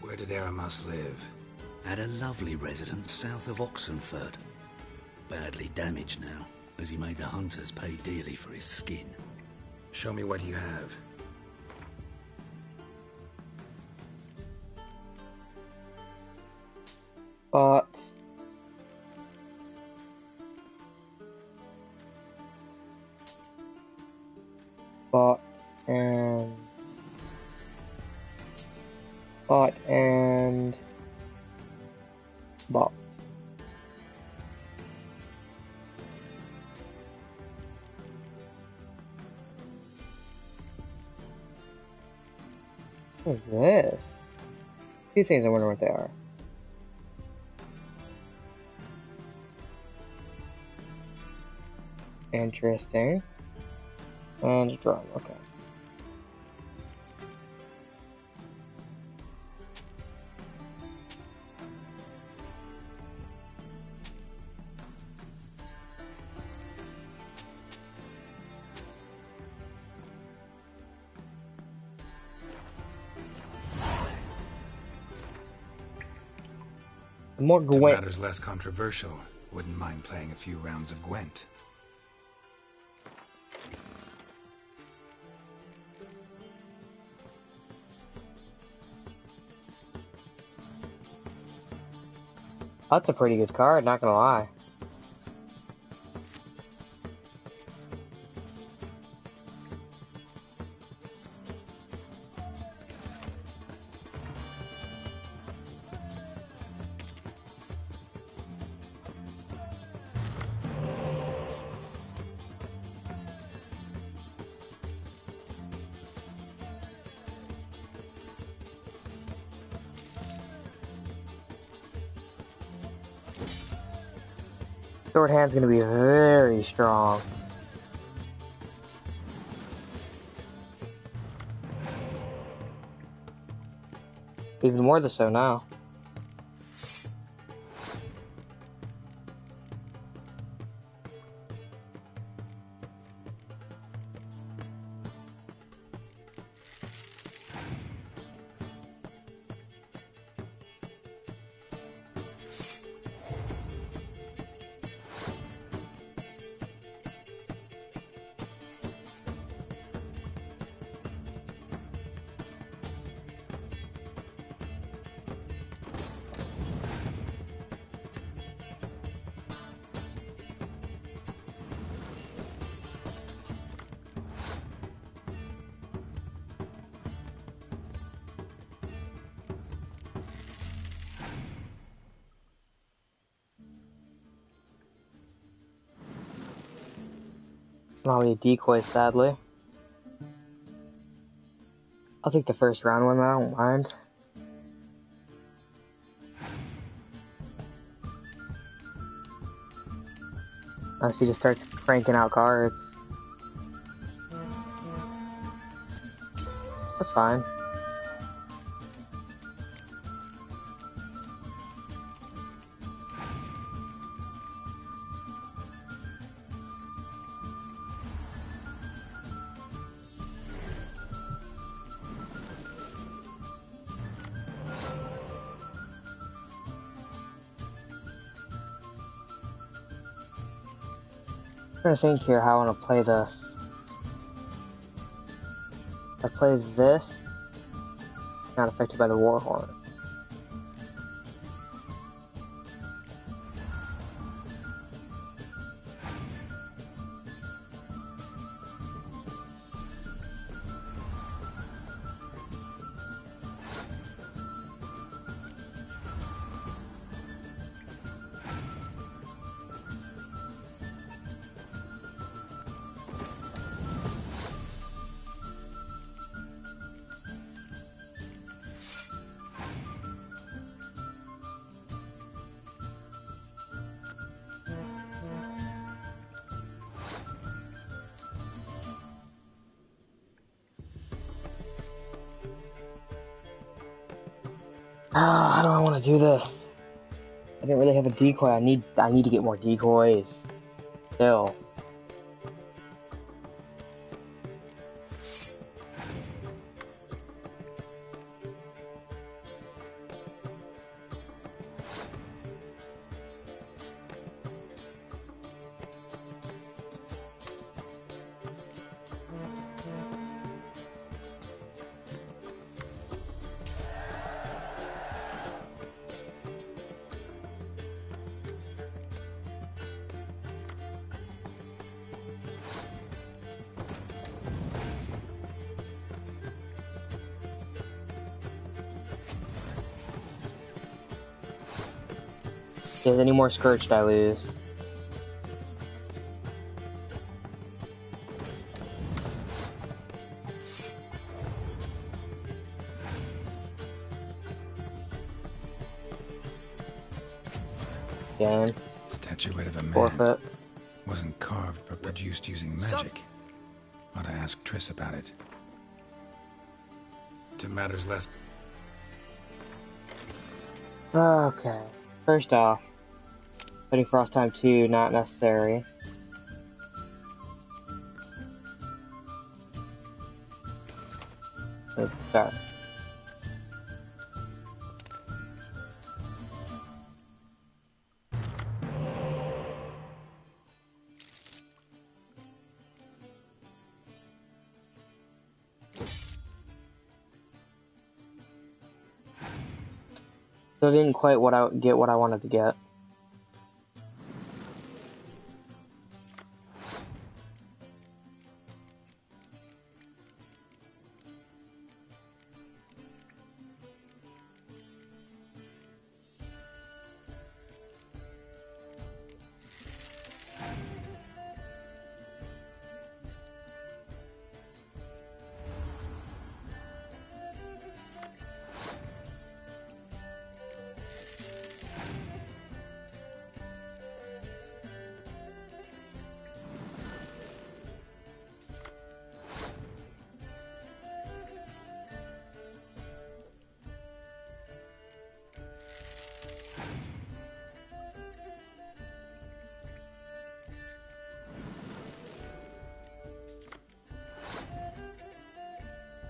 Where did Eramas live? At a lovely residence south of Oxenford. Badly damaged now, as he made the hunters pay dearly for his skin. Show me what you have. But and bought and bought. What's this? A few things I wonder what they are. Interesting. And drum, okay. More To Gwent. matters less controversial, wouldn't mind playing a few rounds of Gwent. That's a pretty good card, not gonna lie. Sword hand's gonna be very strong. Even more so now. Not really decoys, sadly. I'll take the first round one, I don't mind. Unless he just starts cranking out cards. That's fine. I'm trying to think here how I want to play this. If I play this, not affected by the Warhorn. How do I want to do this? I didn't really have a decoy. I need to get more decoys. Still. If there's any more Scourged, I lose. Game. Statuette of a man. Forfeit. Wasn't carved but produced using magic. Ought to ask Triss about it. To matters less. Okay. First off, putting Frost Time 2, not necessary. Let's start. So I didn't quite get what I wanted to get.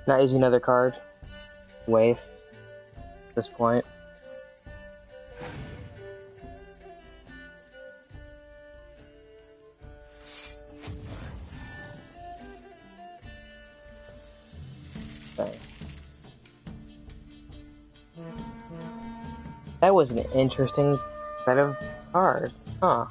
Not using another card. Waste. At this point. Okay. That was an interesting set of cards, huh?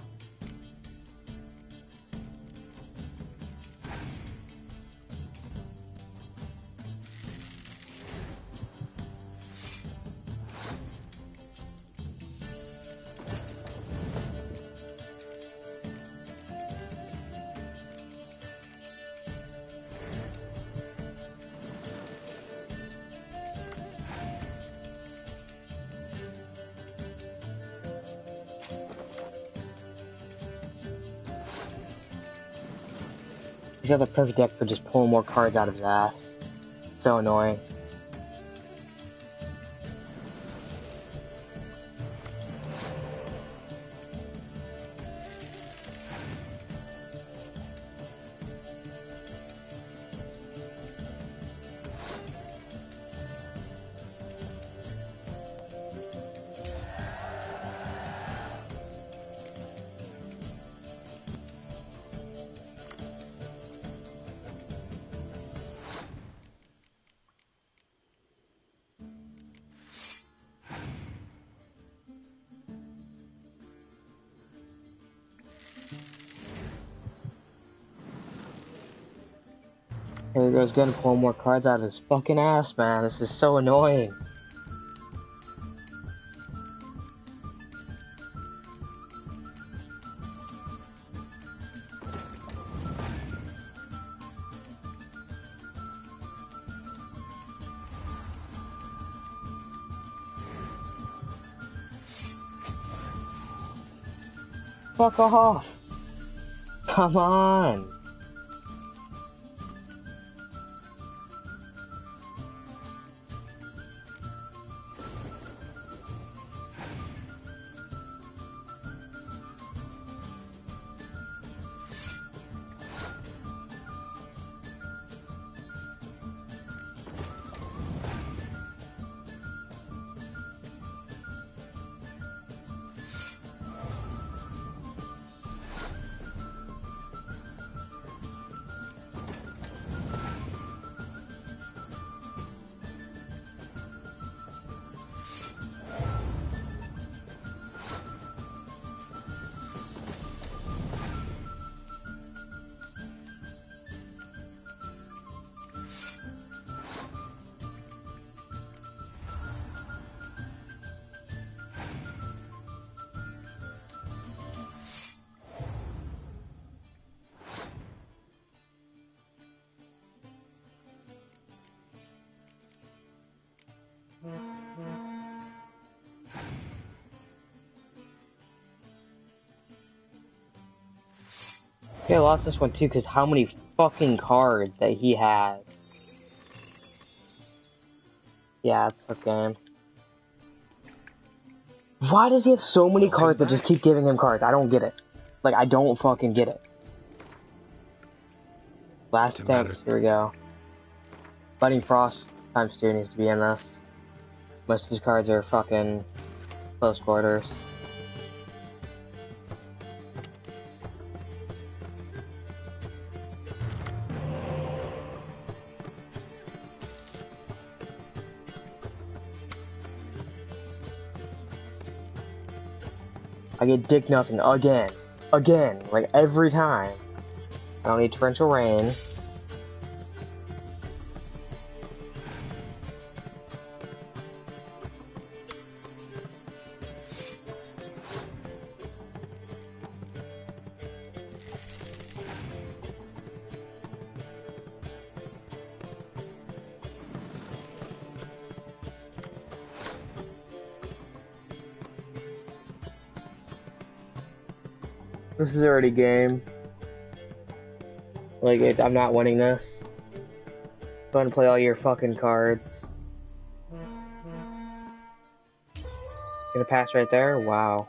He's got the perfect deck for just pulling more cards out of his ass. So annoying. Here he goes, gonna pull more cards out of his fucking ass, man. This is so annoying. Fuck off! Come on! Yeah, I lost this one too, because how many fucking cards that he has. Yeah, it's that game. Why does he have so many cards that just keep giving him cards? I don't get it. Like, I don't fucking get it. Last attempts, here we go. Fighting Frost ×2 needs to be in this. Most of his cards are fucking close quarters. I get dick nothing again. Again. Like every time. I don't need torrential rain. This is already game. Like, I'm not winning this. Go ahead and play all your fucking cards. Gonna pass right there? Wow.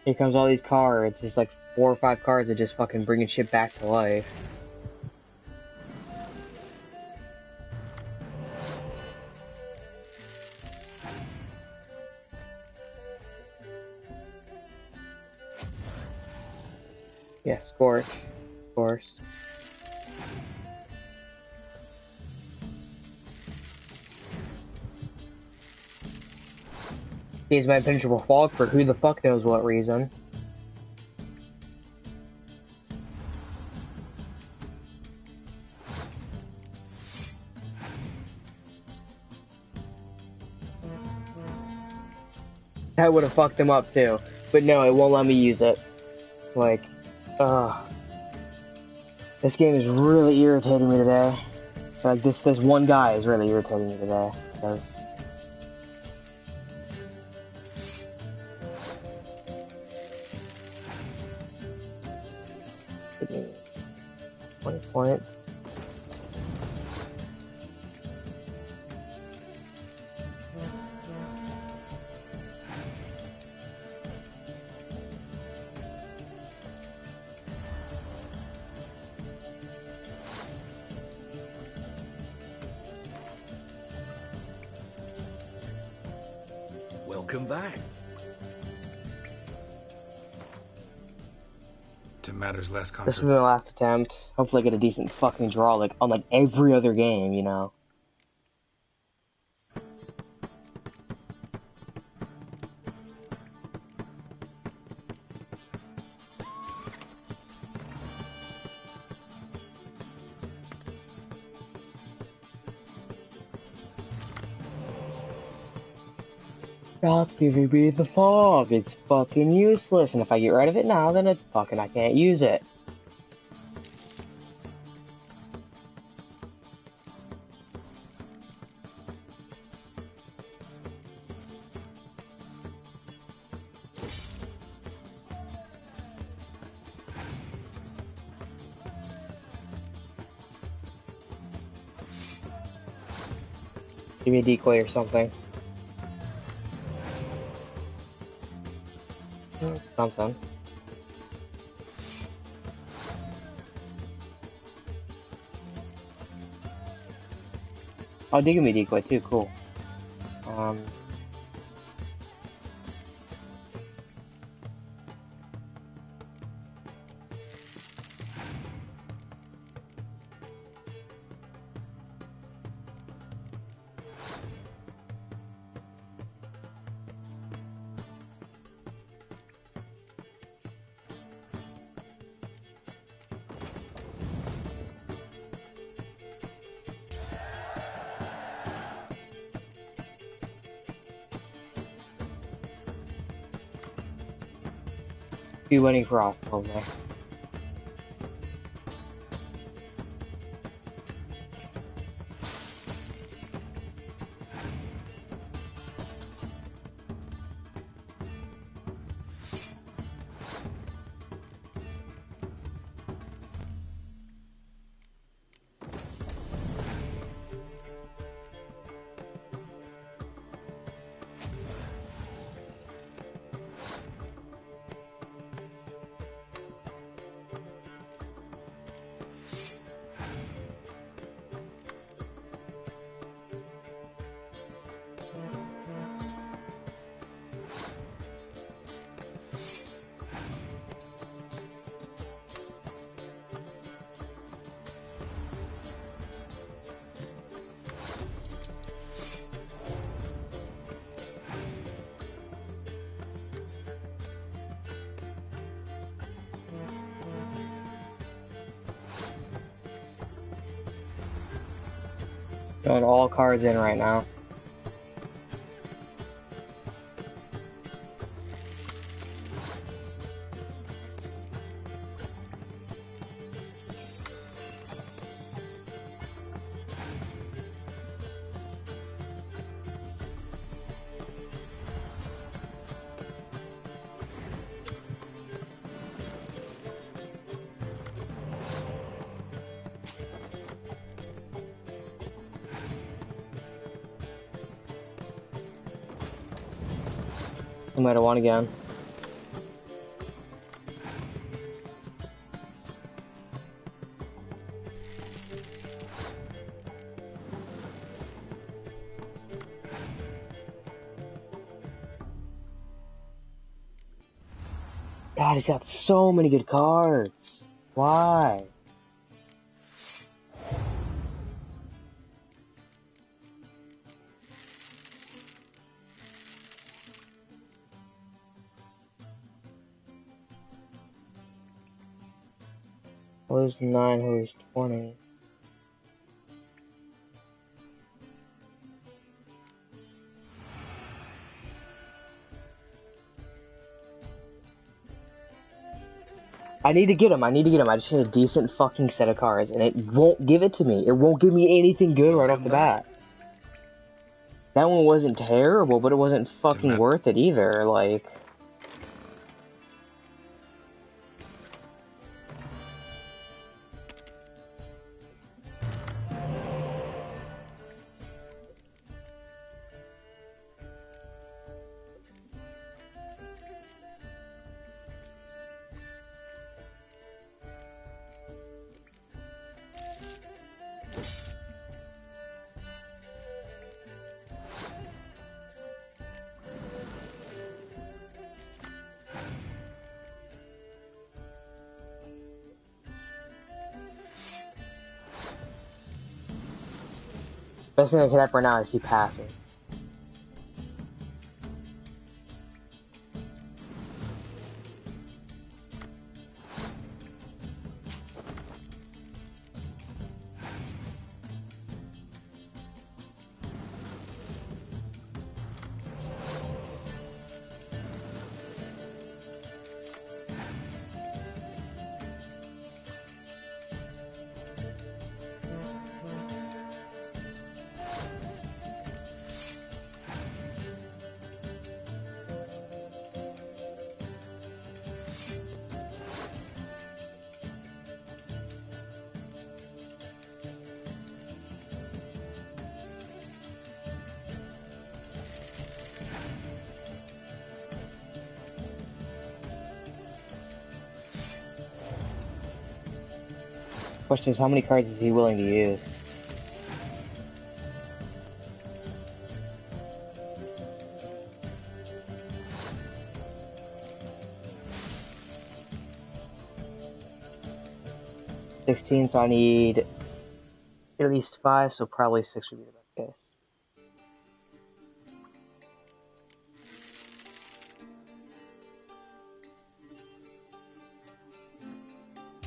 Here comes all these cards. It's like 4 or 5 cards that just fucking bringing shit back to life. Yeah, Scorch, of course. He's my impenetrable fog for who the fuck knows what reason. That would have fucked him up too. But no, it won't let me use it. Like, this game is really irritating me today. Like, this one guy is really irritating me today. Because... 20 points. Welcome back. To matters less This will be my last attempt. Hopefully I get a decent fucking draw, like, on, like, every other game, you know? Stop giving me the fog. It's fucking useless. And if I get rid of it now, then I can't use it. Give me a decoy or something. Something. Oh, give me a decoy too, cool. Be winning for Austin there. Throwing all cards in right now. I might have won again. God, he's got so many good cards. Why? Lose 9, lose 20. I need to get him. I just need a decent fucking set of cards, and it won't give it to me. It won't give me anything good right off the bat. That one wasn't terrible, but it wasn't fucking worth it either. Like... Best thing I can have right now is he passing. Question is, how many cards is he willing to use? $16, so I need at least 5, so probably 6 would be the best case.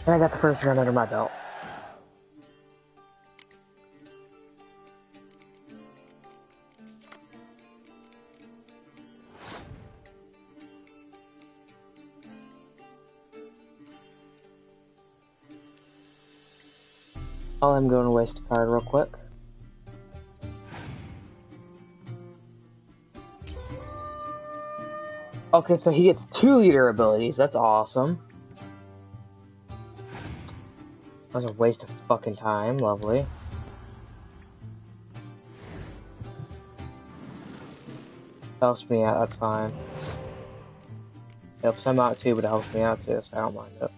And I got the first round under my belt. I'm going to waste a card real quick. Okay, so he gets 2 leader abilities. That's awesome. That was a waste of fucking time. Lovely. Helps me out, that's fine. Helps him out too, but it helps me out too, so I don't mind it.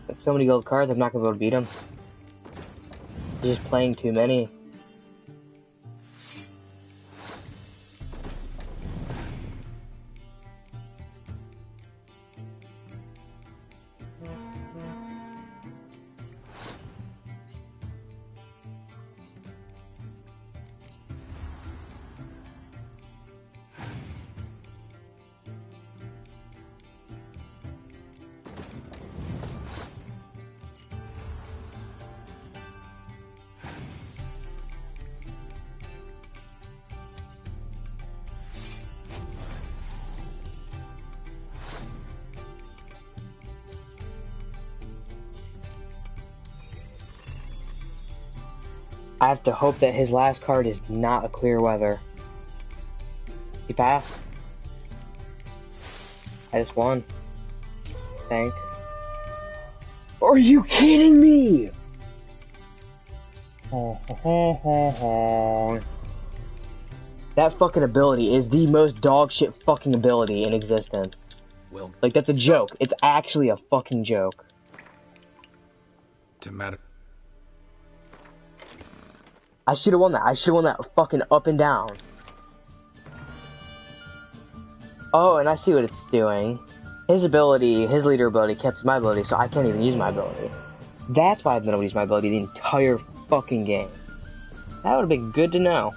Got so many gold cards, I'm not gonna be able to beat him. He's just playing too many. I have to hope that his last card is not a clear weather. He passed. I just won. Thank. Are you kidding me? That that fucking ability is the most dog shit fucking ability in existence. Well, like, that's a joke. It's actually a fucking joke. To matter. I should have won that. I should have won that fucking up and down. Oh, and I see what it's doing. His ability, his leader ability, kept my ability, so I can't even use my ability. That's why I've been able to use my ability the entire fucking game. That would have been good to know.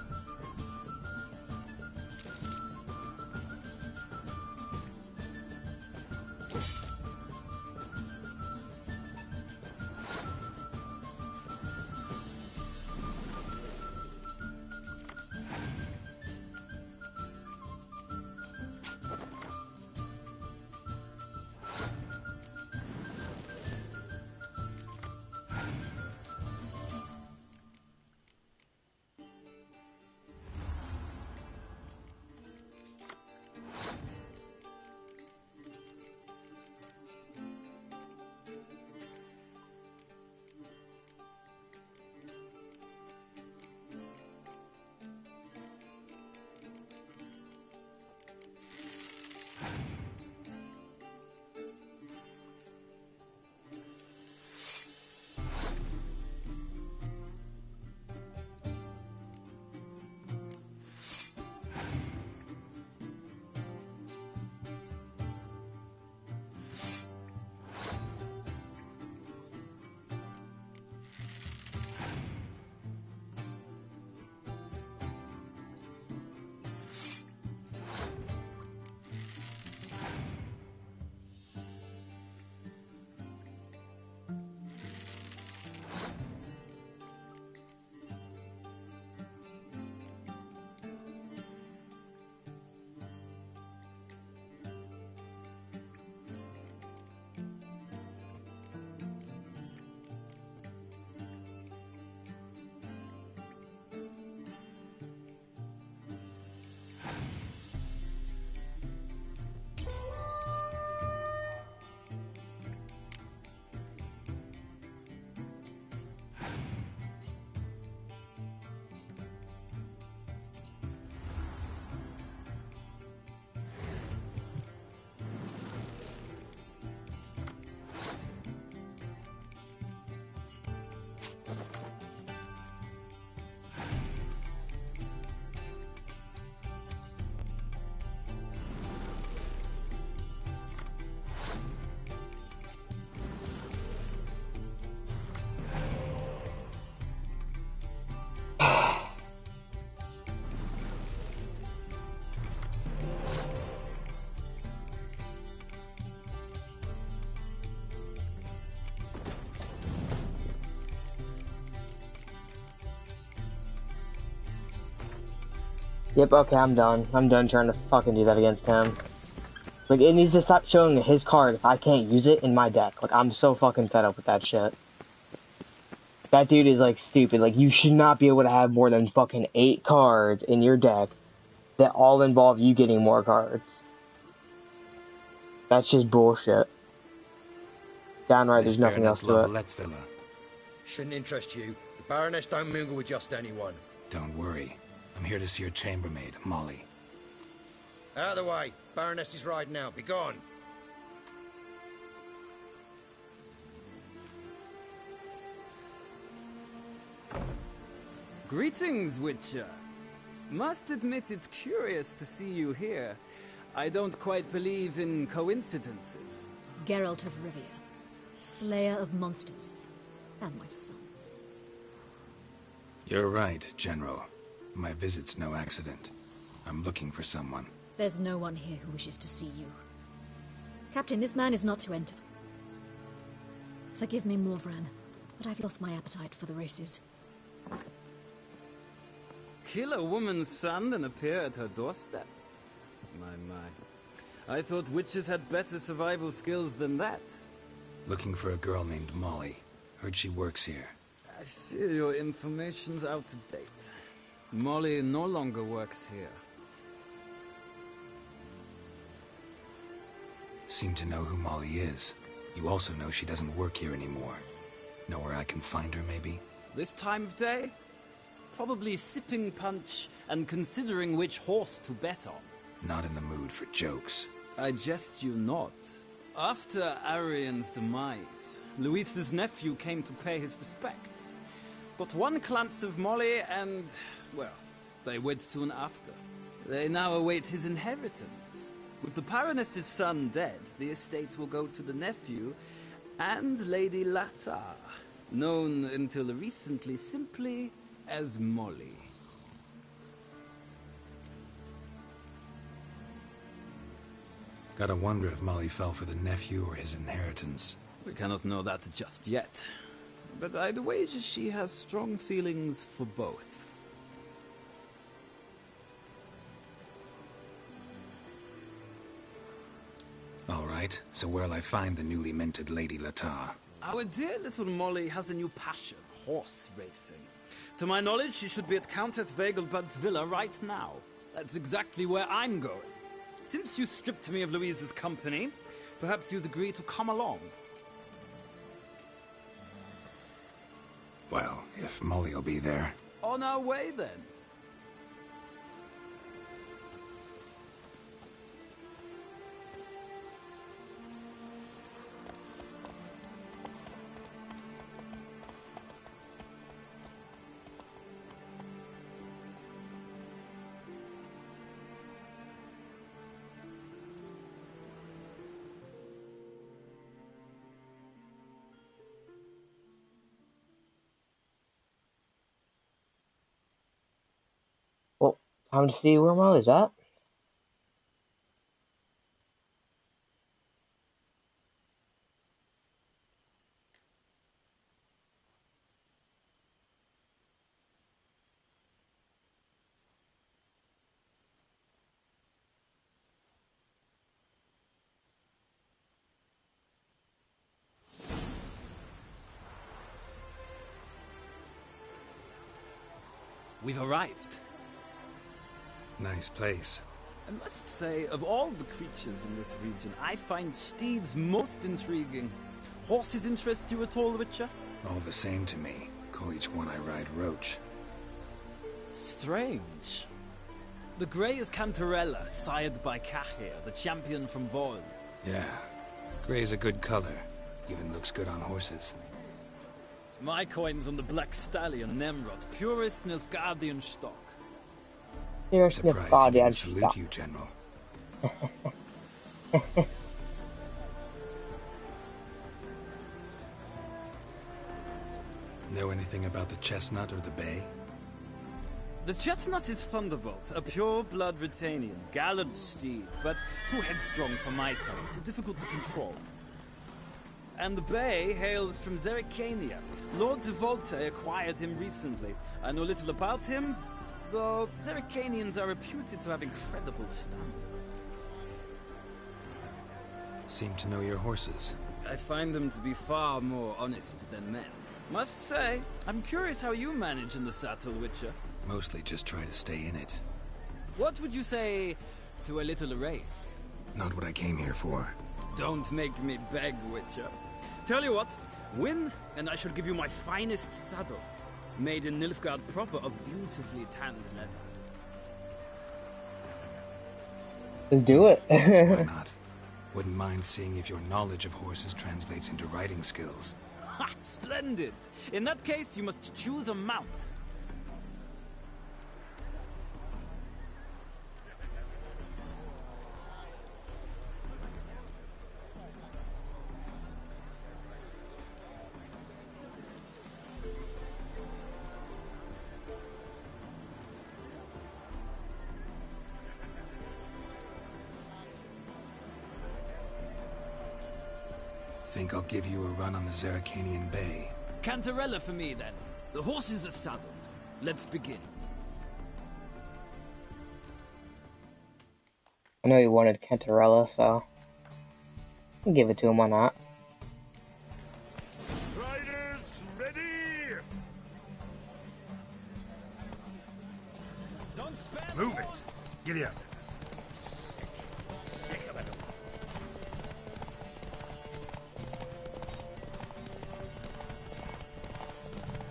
Yep, okay, I'm done. I'm done trying to fucking do that against him. Like, it needs to stop showing his card if I can't use it in my deck. Like, I'm so fucking fed up with that shit. That dude is, like, stupid. Like, you should not be able to have more than fucking 8 cards in your deck that all involve you getting more cards. That's just bullshit. Downright, there's nothing else to it. Shouldn't interest you. The Baroness don't mingle with just anyone. Don't worry. I'm here to see your chambermaid, Molly. Out of the way. Baroness is riding out. Be gone. Greetings, Witcher. Must admit it's curious to see you here. I don't quite believe in coincidences. Geralt of Rivia, slayer of monsters, and my son. You're right, General. My visit's no accident. I'm looking for someone. There's no one here who wishes to see you. Captain, this man is not to enter. Forgive me, Morvran, but I've lost my appetite for the races. Kill a woman's son and appear at her doorstep? My. I thought witches had better survival skills than that. Looking for a girl named Molly. Heard she works here. I fear your information's out of date. Molly no longer works here. Seem to know who Molly is. You also know she doesn't work here anymore. Know where I can find her, maybe? This time of day? probably sipping punch and considering which horse to bet on. Not in the mood for jokes. I jest you not. After Arian's demise, Luis's nephew came to pay his respects. Got one glance of Molly and, well, they wed soon after. They now await his inheritance. With the Baroness's son dead, the estate will go to the nephew and Lady Lata, known until recently simply as Molly. Gotta wonder if Molly fell for the nephew or his inheritance. We cannot know that just yet, but I'd wager she has strong feelings for both. All right, so where'll I find the newly minted Lady Lata? Our dear little Molly has a new passion, horse racing. To my knowledge, she should be at Countess Vegelbud's villa right now. That's exactly where I'm going. Since you stripped me of Louise's company, perhaps you'd agree to come along. Well, if Molly'll be there. On our way, then. Well, time to see where Molly's at. We've arrived. Nice place. I must say, of all the creatures in this region, I find steeds most intriguing. Horses interest you at all, Witcher? All the same to me. Call each one I ride Roach. Strange. The grey is Cantarella, sired by Cahir, the champion from Vol. Yeah. Gray's a good color. Even looks good on horses. My coin's on the Black Stallion, Nemrod, purest Nilfgaardian stock. Here's Surprised to salute you, General. Know anything about the chestnut or the bay? The chestnut is Thunderbolt, a pure-blood Retanian, gallant steed, but too headstrong for my taste, difficult to control. And the bay hails from Zericania. Lord de Volte acquired him recently. I know little about him, though Zericanians are reputed to have incredible stamina. Seem to know your horses. I find them to be far more honest than men. Must say, I'm curious how you manage in the saddle, Witcher. Mostly just try to stay in it. What would you say to a little race? Not what I came here for. Don't make me beg, Witcher. Tell you what, win, and I shall give you my finest saddle. Made in Nilfgaard proper of beautifully tanned leather. Let's do it. Why not? Wouldn't mind seeing if your knowledge of horses translates into riding skills. Ha! Splendid! In that case, you must choose a mount. Think I'll give you a run on the Zericanian Bay. Cantarella for me, then. The horses are saddled. Let's begin. I know he wanted Cantarella, so I'll give it to him, why not? Riders, ready! Don't spare Move it! Giddy up! Sick of it.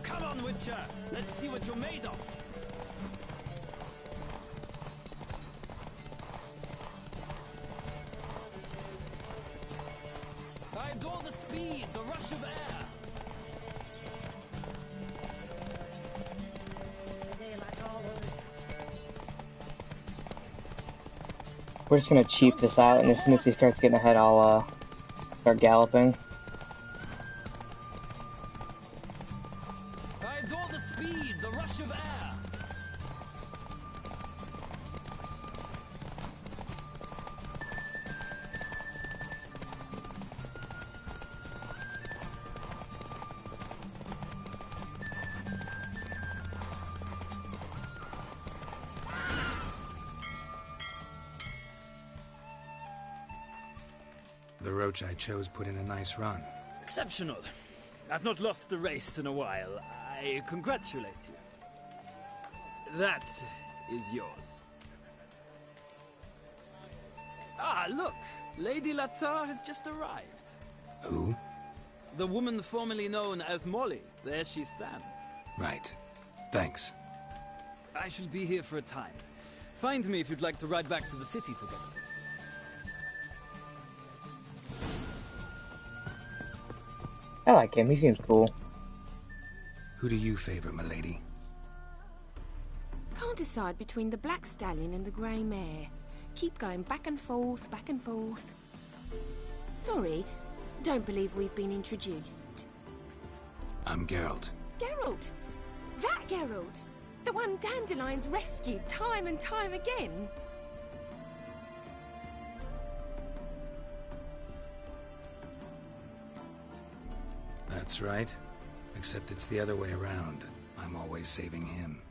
Come on, amateur! Let's see what you're made of! I adore the speed, the rush of air! We're just gonna cheap this out, and as soon as he starts getting ahead, I'll start galloping. I adore the speed, the rush of air! The roach I chose put in a nice run. Exceptional. I've not lost a race in a while. I congratulate you. That is yours. Ah, look! Lady Latar has just arrived. Who? The woman formerly known as Molly. There she stands. Right. Thanks. I shall be here for a time. Find me if you'd like to ride back to the city together. I like him, he seems cool. Who do you favor, milady? Can't decide between the black stallion and the grey mare. Keep going back and forth, back and forth. Sorry, don't believe we've been introduced. I'm Geralt. Geralt! That Geralt! The one Dandelion's rescued time and time again! That's right. Except it's the other way around. I'm always saving him.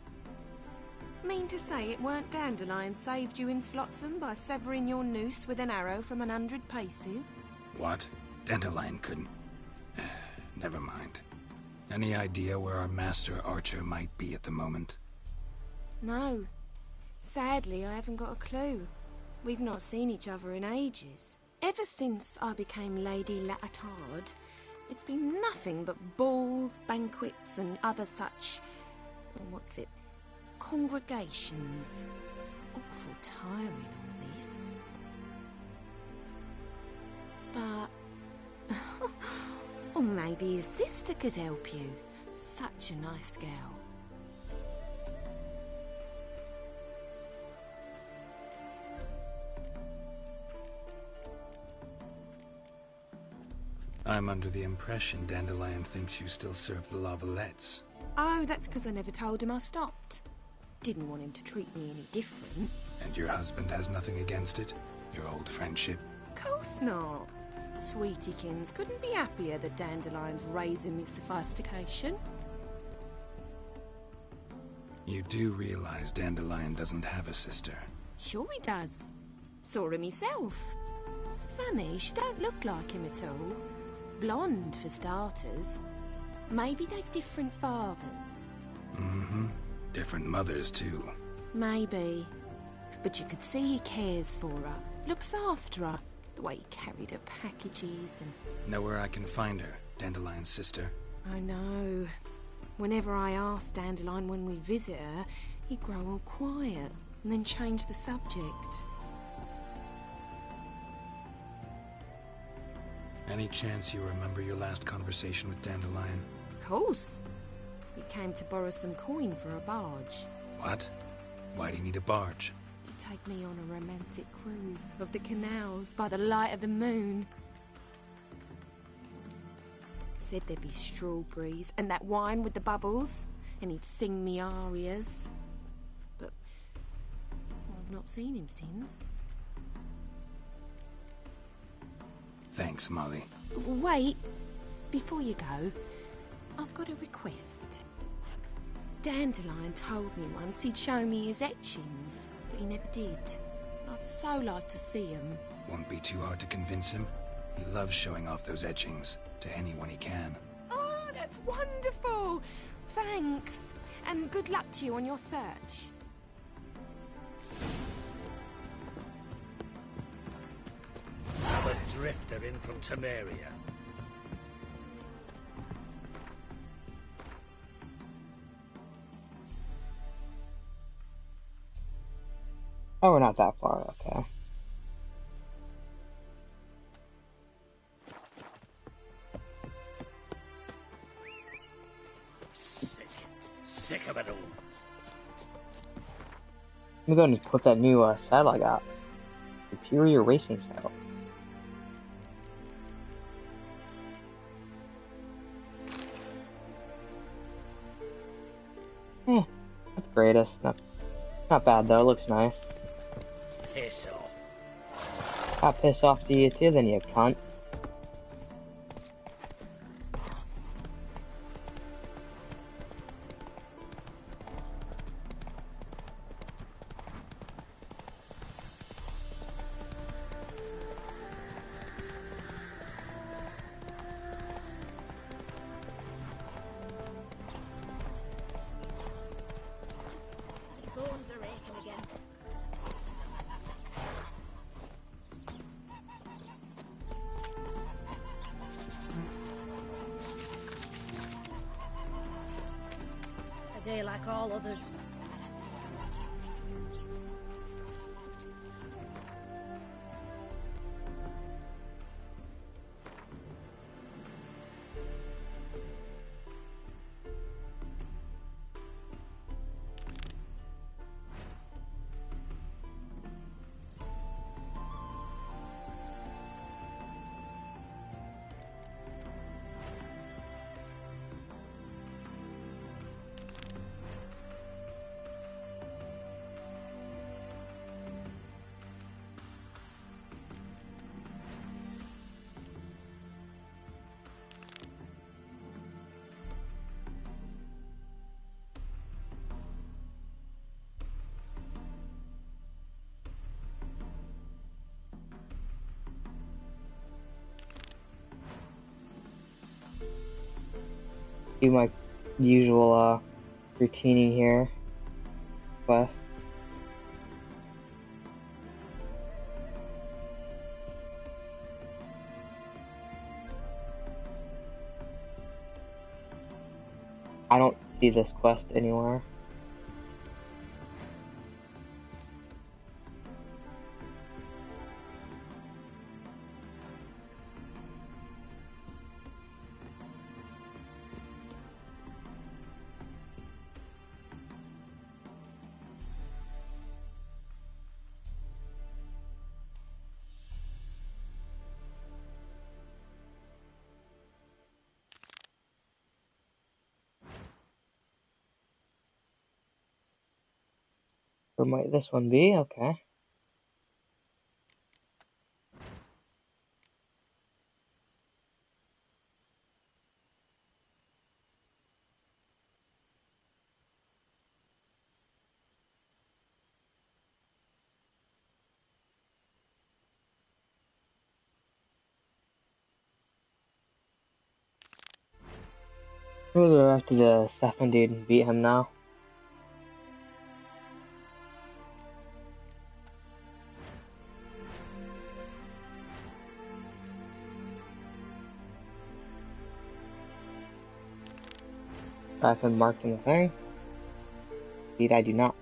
Mean to say it weren't Dandelion saved you in Flotsam by severing your noose with an arrow from 100 paces? What? Dandelion couldn't... Never mind. Any idea where our master archer might be at the moment? No. Sadly, I haven't got a clue. We've not seen each other in ages. Ever since I became Lady Latard, it's been nothing but balls, banquets, and other such... congregations. Awful tiring, all this. But... or maybe his sister could help you. Such a nice girl. I'm under the impression Dandelion thinks you still serve the Lavalettes. Oh, that's because I never told him I stopped. Didn't want him to treat me any different. And your husband has nothing against it? Your old friendship? Course not. Sweetiekins couldn't be happier that Dandelion's raising me sophistication. You do realize Dandelion doesn't have a sister? Sure he does. Saw him himself. Funny, she don't look like him at all. Blonde, for starters. Maybe they've different fathers. Mm-hmm. Different mothers, too. Maybe. But you could see he cares for her. Looks after her. The way he carried her packages and... Know where I can find her, Dandelion's sister? I know. Whenever I asked Dandelion when we'd visit her, he'd grow all quiet and then change the subject. Any chance you remember your last conversation with Dandelion? Of course. He came to borrow some coin for a barge. What? Why do you need a barge? To take me on a romantic cruise of the canals by the light of the moon. Said there'd be strawberries and that wine with the bubbles, and he'd sing me arias. But I've not seen him since. Thanks, Molly. Wait, before you go, I've got a request. Dandelion told me once he'd show me his etchings, but he never did. I'd so like to see them. Won't be too hard to convince him. He loves showing off those etchings to anyone he can. Oh, that's wonderful! Thanks, and good luck to you on your search. Another drifter in from Temeria. Oh, we're not that far, okay. Sick of it all. I'm going to equip that new saddle I got. Superior racing saddle. Not the greatest. Not bad though, it looks nice. Piss off. I'll piss off to you too then, you cunt. Bones are aching again. A day like all others. Do my usual routining here. Quest. I don't see this quest anywhere. Where might this one be? Okay. We'll go after the Stefan dude and beat him now. I have him marked in the thing. Indeed, I do not.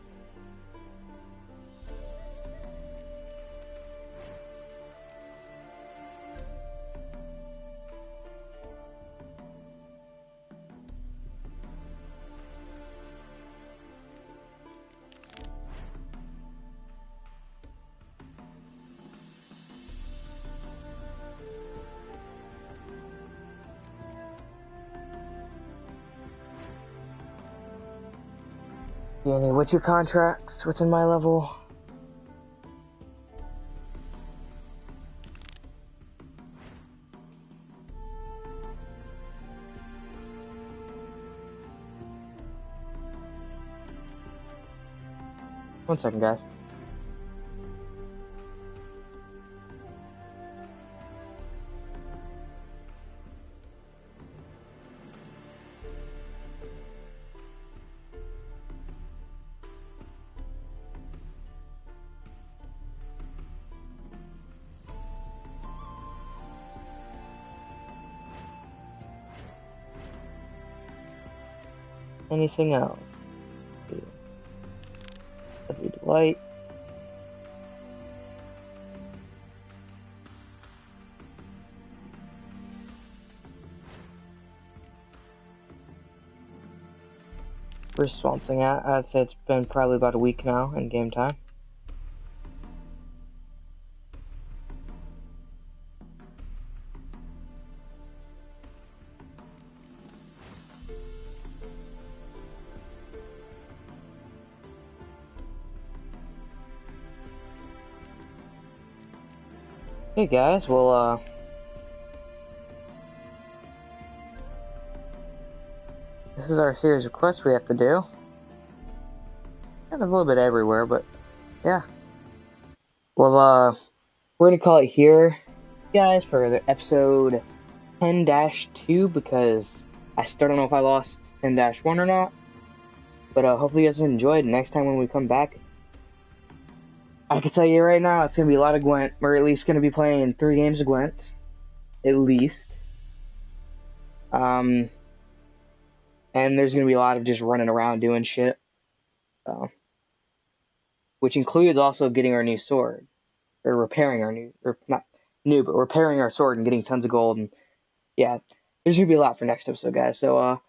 Any Witcher contracts within my level? One second, guys. Anything else? Heavy lights. Where's Swamp Thing at? I'd say it's been probably about a week now in game time. Hey guys, well, this is our series of quests we have to do. Kind of a little bit everywhere, but yeah. Well, we're gonna call it here, guys, for the episode 10-2, because I still don't know if I lost 10-1 or not. But hopefully you guys have enjoyed. Next time when we come back, I can tell you right now, it's going to be a lot of Gwent. We're at least going to be playing 3 games of Gwent. At least. And there's going to be a lot of just running around doing shit. Which includes also getting our new sword. Or repairing our new... Or not new, but repairing our sword and getting tons of gold. And yeah, there's going to be a lot for next episode, guys. So,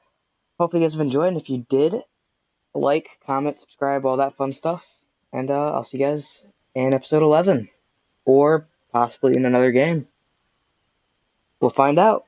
hopefully you guys have enjoyed. And if you did, like, comment, subscribe, all that fun stuff. And I'll see you guys in episode 11. Or possibly in another game. We'll find out.